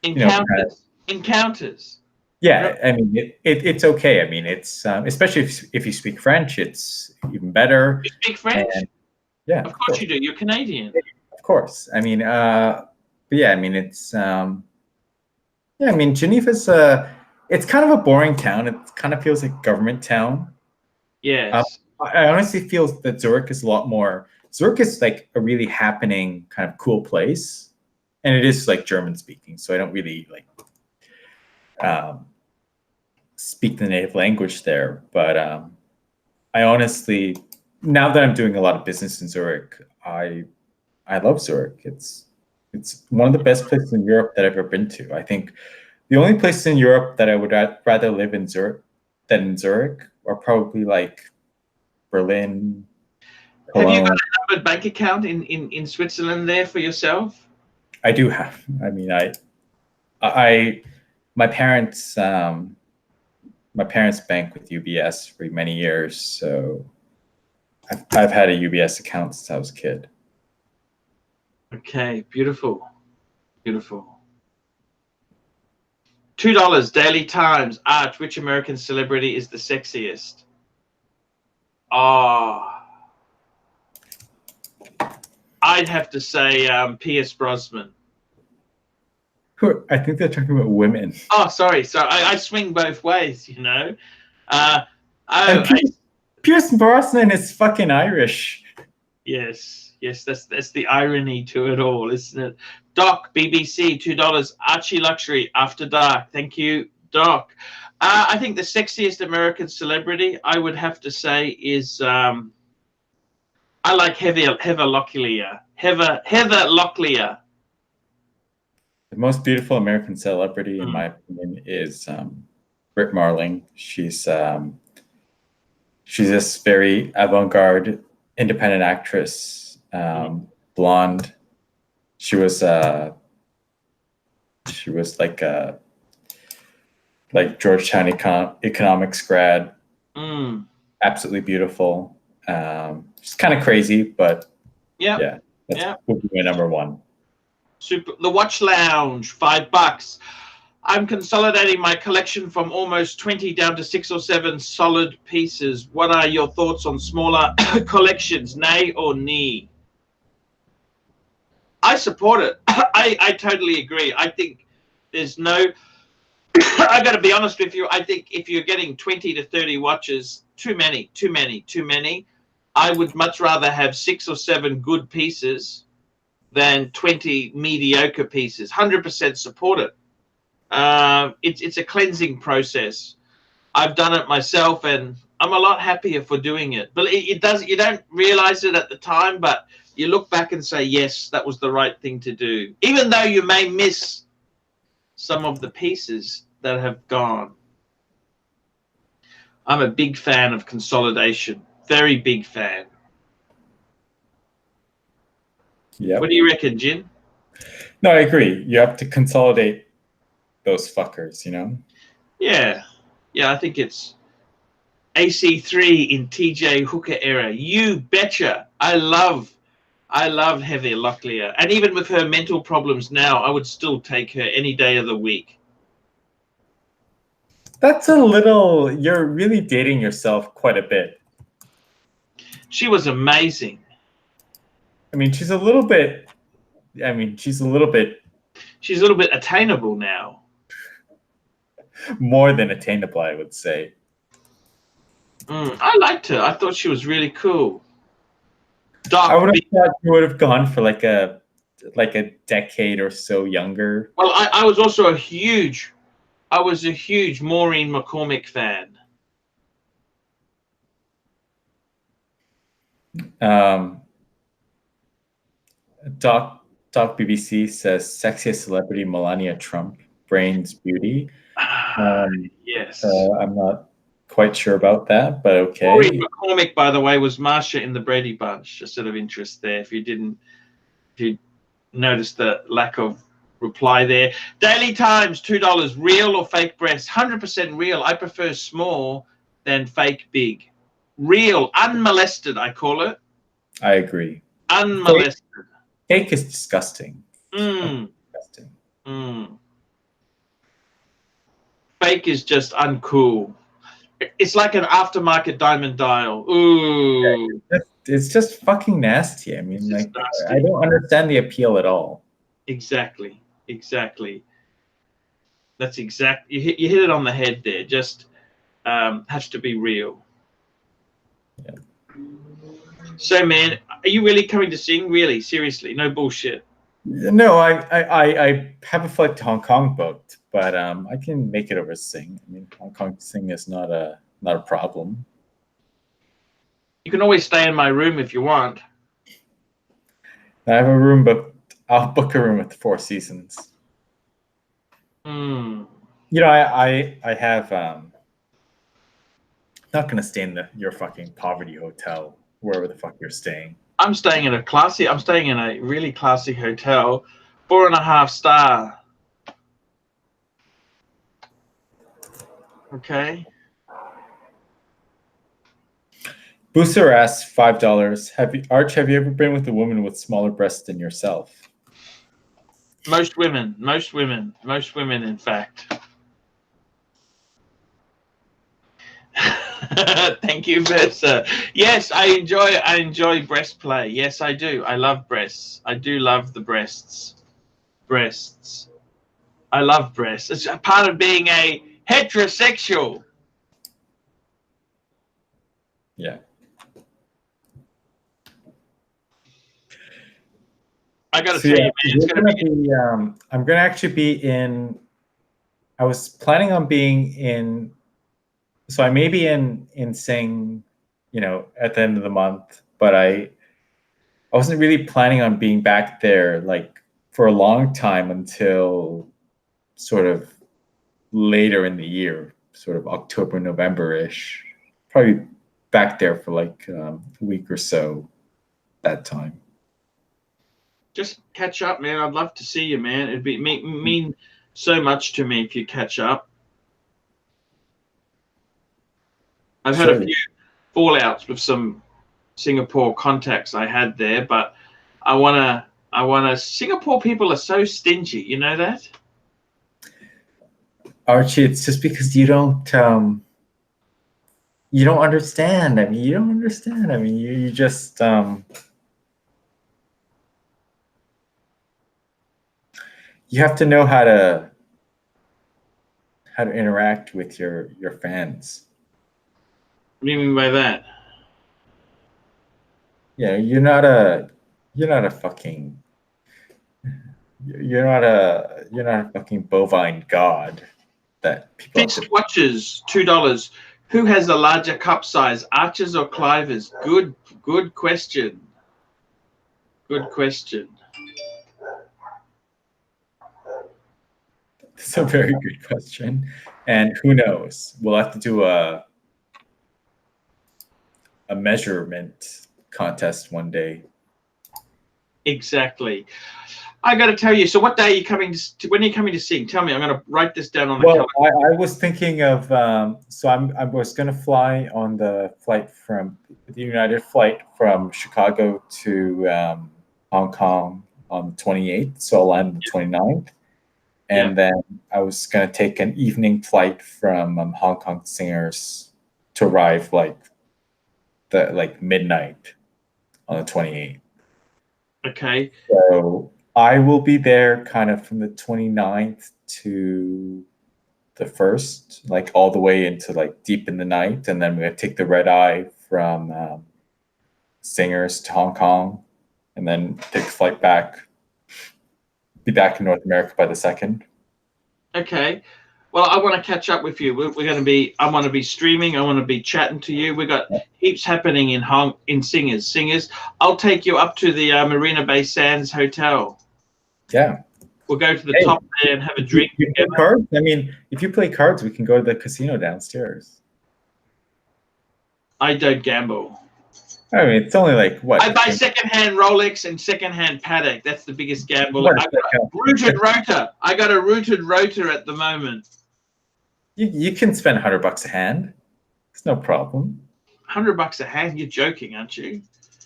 you know, kind of, Encounters. yeah. I mean, it's okay. I mean, it's especially if you speak French, it's even better. You speak French? And yeah, Of course you do. You're Canadian. of course. I mean, but yeah, I mean, it's yeah. I mean, Geneva's it's kind of a boring town. It kind of feels like government town. Yes. I honestly feel that Zurich is a lot more. Zurich is like a really happening kind of cool place, and it is like German speaking, so I don't really like speak the native language there. But I honestly, now that I'm doing a lot of business in Zurich, I love Zurich. It's one of the best places in Europe that I've ever been to. I think the only place in Europe that I would rather live in Zurich than in Zurich are probably like Berlin, Have you got Cologne. a numbered bank account in Switzerland there for yourself? I do have. I mean, I, my parents bank with UBS for many years, so I've had a UBS account since I was a kid. Okay, beautiful, beautiful. $2 Daily Times. Arch, which American celebrity is the sexiest? Oh, I'd have to say Pierce Brosnan. I think they're talking about women. Oh, sorry. So I swing both ways, you know. Pierce Brosnan is fucking Irish. Yes, that's the irony to it all, isn't it? Doc, BBC, $2. ArchieLuxury, After Dark. Thank you, Doc. I think the sexiest American celebrity, I would have to say, is I like Heather Locklear. Heather Locklear. The most beautiful American celebrity, in my opinion, is Britt Marling. She's this very avant-garde, independent actress, blonde. She was like Georgetown economics grad. Absolutely beautiful. She's kind of crazy, but yeah, would be my number one. Super. The Watch Lounge, $5. I'm consolidating my collection from almost 20 down to 6 or 7 solid pieces. What are your thoughts on smaller collections, nay or nee? I support it. I totally agree. I think there's no... I got to be honest with you. I think if you're getting 20 to 30 watches, too many. I would much rather have 6 or 7 good pieces than 20 mediocre pieces. 100% support it. It's a cleansing process. I've done it myself, and I'm a lot happier for doing it. But it does. You don't realize it at the time, but you look back and say, yes, that was the right thing to do, even though you may miss some of the pieces that have gone. I'm a big fan of consolidation. Very big fan. Yeah. What do you reckon, Jin? No, I agree. You have to consolidate those fuckers, you know? Yeah. I think it's AC3 in TJ Hooker era. You betcha. I love Heather Locklear. And even with her mental problems now, I would still take her any day of the week. That's a little... You're really dating yourself quite a bit. She was amazing. I mean, she's a little bit attainable now. More than attainable, I would say. I liked her. I thought she was really cool. I would have thought you would have gone for like a decade or so younger. Well, I was also a huge Maureen McCormick fan. Doc BBC says sexiest celebrity Melania Trump, brains, beauty. Yes. I'm not quite sure about that, but okay. Maureen McCormick, by the way, was Marsha in the Brady Bunch. Just sort of interest there. If you noticed the lack of reply there. Daily Times, $2. Real or fake breasts? 100% real. I prefer small than fake big. Real, unmolested, I call it. I agree. Unmolested. Cake is disgusting. Disgusting. Fake is just uncool. It's like an aftermarket diamond dial. Ooh. It's just fucking nasty. I mean, like, nasty. I don't understand the appeal at all. Exactly. That's exact. You hit it on the head there. Just has to be real. Yeah. So, man, are you really coming to sing? Really, seriously, no bullshit. No, I have a flight to Hong Kong booked, but I can make it over Sing. I mean, Hong Kong to Sing is not a problem. You can always stay in my room if you want. I have a room booked. I'll book a room at the Four Seasons. You know, I have not gonna stay in your fucking poverty hotel, wherever the fuck you're staying. I'm staying in a really classy hotel, 4.5 star. Okay. Booster asks $5. Have you ever been with a woman with smaller breasts than yourself? Most women, in fact. Thank you, Versa. Yes, I enjoy breast play. Yes, I do. I love breasts. I do love the breasts. I love breasts. It's a part of being a heterosexual. Yeah. I got to tell you, man, it's going to be. I'm going to actually be in. I was planning on being in. So I may be in Sing, you know, at the end of the month, but I wasn't really planning on being back there like for a long time until sort of later in the year, sort of October, November-ish. Probably back there for like a week or so that time. Just catch up, man. I'd love to see you, man. It'd mean so much to me if you catch up. I've had a few fallouts with some Singapore contacts I had there, but I wanna. Singapore people are so stingy. You know that? Archie, it's just because you don't understand. I mean, you don't understand. I mean, you just you have to know how to interact with your fans. What do you mean by that? Yeah, you're not a fucking bovine god that people. Fixed watches, $2. Who has a larger cup size, Arches or Clivers? Good question. Good question. It's a very good question, and who knows? We'll have to do a measurement contest one day. Exactly. I got to tell you. So, what day are you coming to? When are you coming to sing? Tell me. I'm going to write this down on the calendar. I was thinking of. So I was going to fly on the United flight from Chicago to Hong Kong on the 28th. So I'll land on the 29th. And then I was going to take an evening flight from Hong Kong Singers to arrive like midnight on the 28th. Okay. So I will be there kind of from the 29th to the 1st, like all the way into like deep in the night. And then we're going to take the red eye from Singers to Hong Kong and then take a flight back. Be back in North America by the 2nd. Okay. Well, I want to catch up with you. We're going to be. I want to be streaming. I want to be chatting to you. We got heaps happening in Singers. I'll take you up to the Marina Bay Sands Hotel. Yeah. We'll go to the top there and have a drink. You play cards? I mean, if you play cards, we can go to the casino downstairs. I don't gamble. I mean, it's only like what? I buy secondhand Rolex and secondhand Patek. That's the biggest gamble. I got a rooted rotor. I got a rooted rotor at the moment. You can spend $100 a hand. It's no problem. $100 a hand? You're joking, aren't you?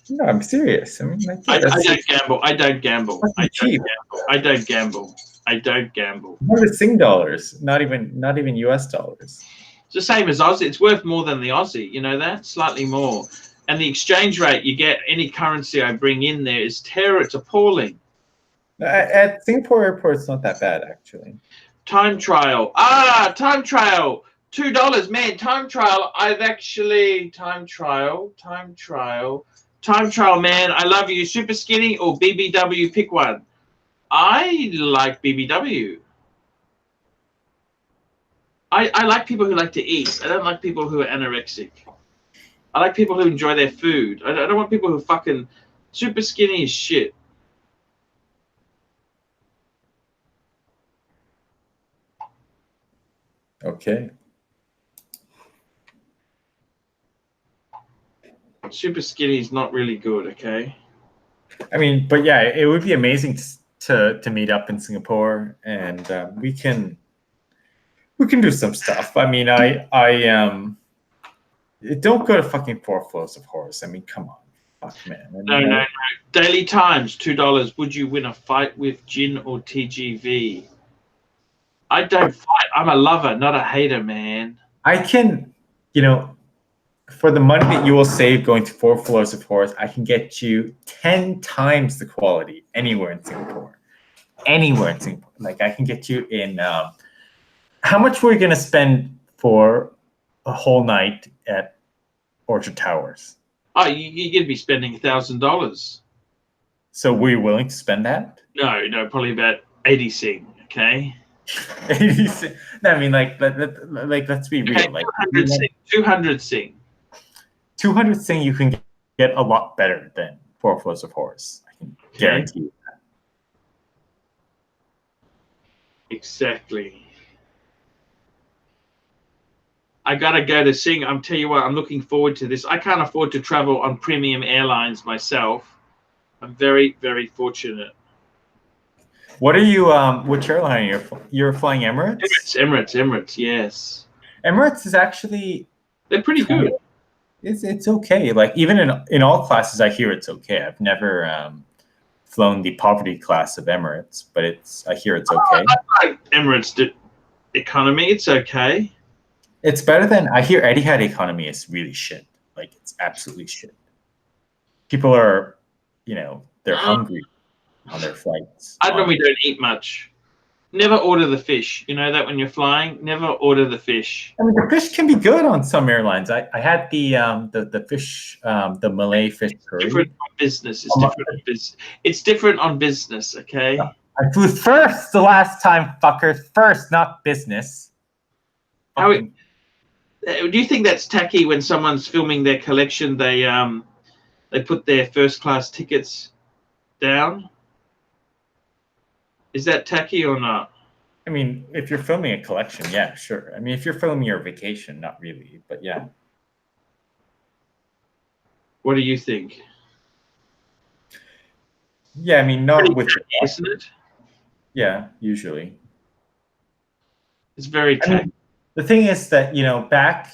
No, I'm serious. I mean, like, yeah, I that's don't gamble. I don't gamble. I don't cheap. gamble. I don't gamble. I don't gamble. What are Sing dollars? Not even US dollars. It's the same as Aussie. It's worth more than the Aussie. You know that? Slightly more. And the exchange rate you get, any currency I bring in there is terror. It's appalling. At Singapore airport, it's not that bad, actually. Time trial. Time trial. $2, man. Time trial. Time trial, man. I love you. Super skinny or BBW? Pick one. I like BBW. I like people who like to eat. I don't like people who are anorexic. I like people who enjoy their food. I don't want people who fucking super skinny as shit. Okay. Super skinny is not really good, okay? I mean, but yeah, it would be amazing to meet up in Singapore, and we can do some stuff. I mean, I don't go to fucking Four Flows of Horrors. I mean, come on, fuck, man. I mean, No. Daily Times, $2. Would you win a fight with Jin or TGV? I don't fight. I'm a lover, not a hater, man. I can, for the money that you will save going to Four Floors of Horrors, I can get you 10 times the quality anywhere in Singapore. Anywhere in Singapore. Like, I can get you in. How much were you going to spend for a whole night at Orchard Towers? Oh, you're going to be spending $1,000. So were you willing to spend that? No, probably about 80 Sing, okay? 80 Sing. No, I mean, like let's be real. Okay, Like 200 Sing. 200 Sing. 200 Sing, you can get a lot better than Four Floors of Horrors. I can guarantee you that. Exactly. I gotta go to Sing. I'm tell you what, I'm looking forward to this. I can't afford to travel on premium airlines myself. I'm very, very fortunate. What are you? Which airline are you? You're flying Emirates? Emirates. Yes. Emirates is actually. They're pretty good. It's okay. Like, even in all classes, I hear it's okay. I've never flown the poverty class of Emirates, but I hear it's okay. I like Emirates economy. It's okay. It's better than, I hear Etihad economy is really shit. Like, it's absolutely shit. People are, they're hungry on their flights. I normally don't eat much. Never order the fish. You know that when you're flying, never order the fish. I mean, the fish can be good on some airlines. I had the fish, the Malay fish curry. Different on business. It's different on business. It's different on business. Okay. I flew first the last time, fuckers. First, not business. Do you think that's tacky when someone's filming their collection? They put their first class tickets down. Is that tacky or not? I mean, if you're filming a collection, yeah, sure. I mean, if you're filming your vacation, not really, but yeah. What do you think? Yeah, I mean, not with, isn't it? Yeah, usually. It's very tacky. The thing is that, back,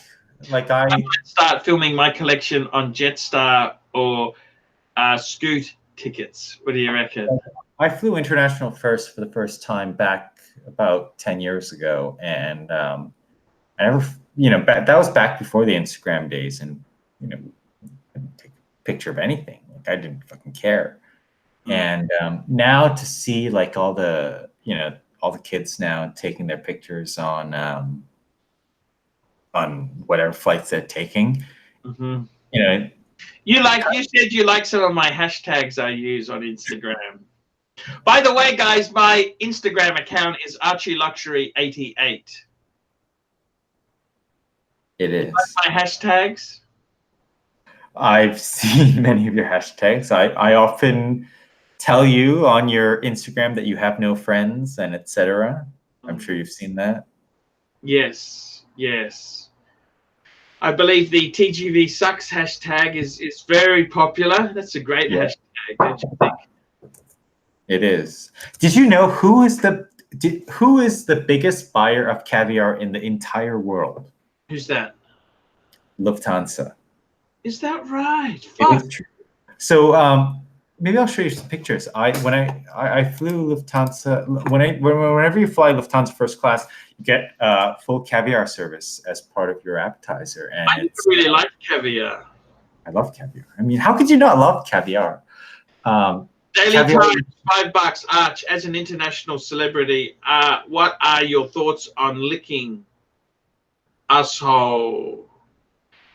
like I might start filming my collection on Jetstar or Scoot tickets. What do you reckon? I flew international first for the first time back about 10 years ago, and I never, that was back before the Instagram days, and I didn't take a picture of anything. Like, I didn't fucking care. And now to see like all the kids now taking their pictures on whatever flights they're taking. Mm-hmm. You said you like some of my hashtags I use on Instagram. By the way, guys, my Instagram account is ArchieLuxury88. It is. You like my hashtags? I've seen many of your hashtags. I often tell you on your Instagram that you have no friends and etc. I'm sure you've seen that. Yes. I believe the TGV sucks hashtag is very popular. That's a great hashtag, don't you think? It is. Did you know who is the biggest buyer of caviar in the entire world? Who's that? Lufthansa. Is that right? It is true. So maybe I'll show you some pictures. When I flew Lufthansa, whenever you fly Lufthansa first class, you get full caviar service as part of your appetizer, and I really like caviar. I love caviar. I mean, how could you not love caviar? Daily caviar, Times, $5. Arch, as an international celebrity, what are your thoughts on licking asshole?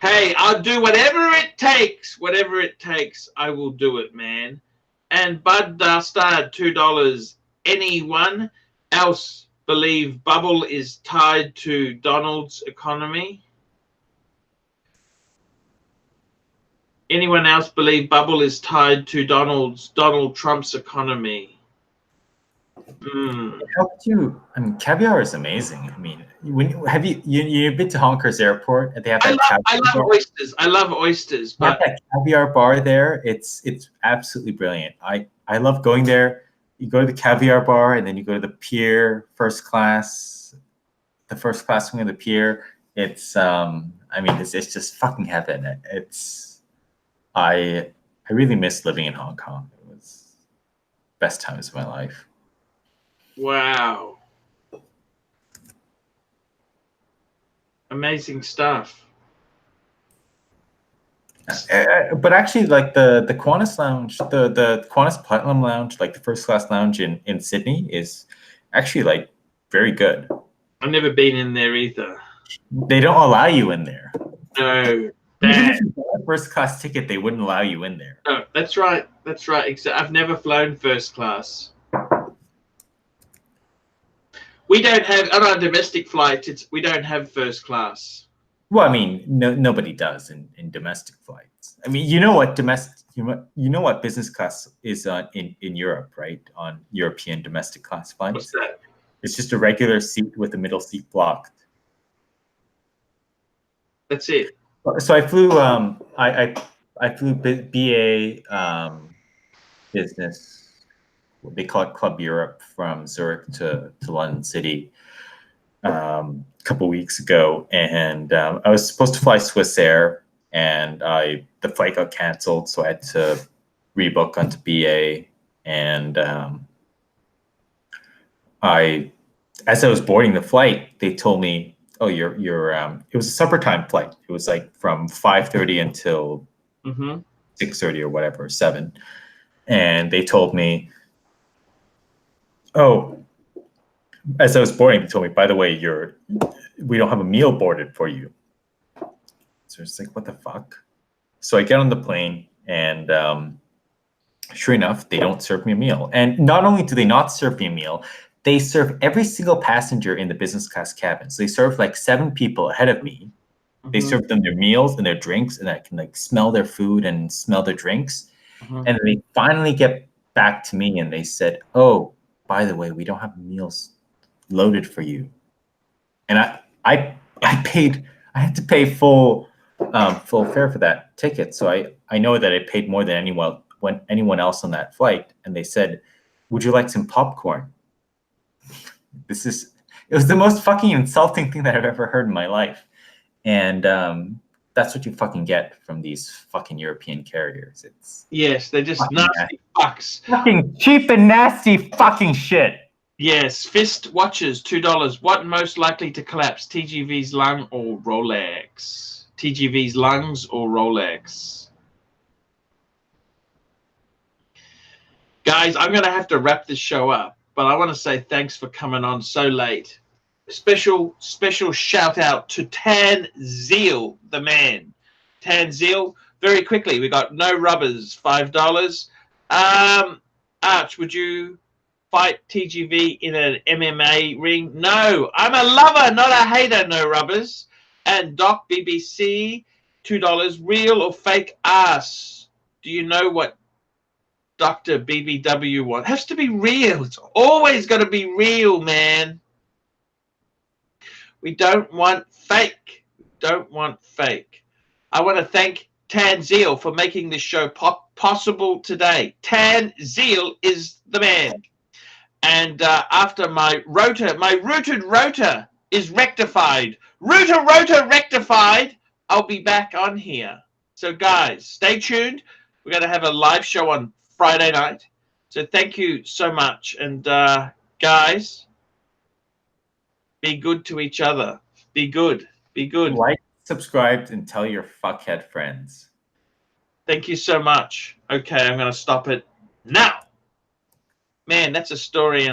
Hey, I'll do whatever it takes. Whatever it takes, I will do it, man. And Bud Dastard, $2. Anyone else believe bubble is tied to Donald's economy? Anyone else believe bubble is tied to Donald Trump's economy? How could you? I mean, caviar is amazing. I mean, have you've been to Honkers Airport and they have that I love oysters. I love oysters, but that caviar bar there, it's absolutely brilliant. I love going there. You go to the caviar bar and then you go to the pier first class, the first class wing of the pier. It's I mean, it's just fucking heaven. I really miss living in Hong Kong. It was the best times of my life. wow. Amazing stuff. But actually, like the Qantas Lounge, the Qantas Platinum Lounge, like the first class lounge in Sydney, is actually like very good. I've never been in there either. They don't allow you in there. No. Even if you bought a first class ticket, they wouldn't allow you in there. No, that's right. That's right. I've never flown first class. We don't have on our domestic flights. We don't have first class. Well, I mean, nobody does in domestic flights. I mean, you know what business class is in Europe, right? On European domestic class flights. What's that? It's just a regular seat with the middle seat blocked. That's it. So I flew I flew BA business. They call it Club Europe from Zurich to London City a couple weeks ago, and I was supposed to fly Swiss Air, and the flight got canceled, so I had to rebook onto BA. And as I was boarding the flight, they told me, "Oh, you're it was a supper time flight. It was like from 5:30 until 6:30 or whatever, 7." And they told me, "Oh," as I was boarding, they told me, "By the way, we don't have a meal boarded for you." So it's like, what the fuck? So I get on the plane, and sure enough, they don't serve me a meal. And not only do they not serve me a meal, they serve every single passenger in the business class cabin. So they serve like 7 people ahead of me. They serve them their meals and their drinks, and I can like smell their food and smell their drinks. And they finally get back to me, and they said, "Oh, by the way, we don't have meals loaded for you." And I had to pay full fare for that ticket. So I know that I paid more than anyone else on that flight. And they said, "Would you like some popcorn?" It was the most fucking insulting thing that I've ever heard in my life. And that's what you fucking get from these fucking European carriers. Yes, they're just nasty fucks. Fucking cheap and nasty fucking shit. Yes, Fist watches, $2. What most likely to collapse, TGV's lung or Rolex? TGV's lungs or Rolex? Guys, I'm going to have to wrap this show up, but I want to say thanks for coming on so late. Special shout out to Tan Zeal, the man. Tan Zeal, very quickly, we got No Rubbers, $5. Arch, would you fight TGV in an MMA ring? No, I'm a lover, not a hater, No Rubbers. And Doc BBC, $2. Real or fake ass? Do you know what Dr. BBW wants? Has to be real. It's always got to be real, man. We don't want fake. Don't want fake. I want to thank Tan Zeal for making this show possible today. Tan Zeal is the man. And after my rooted rotor is rectified, rotor rectified, I'll be back on here. So guys, stay tuned. We're going to have a live show on Friday night. So thank you so much. And guys, be good to each other. Be good. Be good. Like, subscribe, and tell your fuckhead friends. Thank you so much. Okay, I'm going to stop it now. Man, that's a story.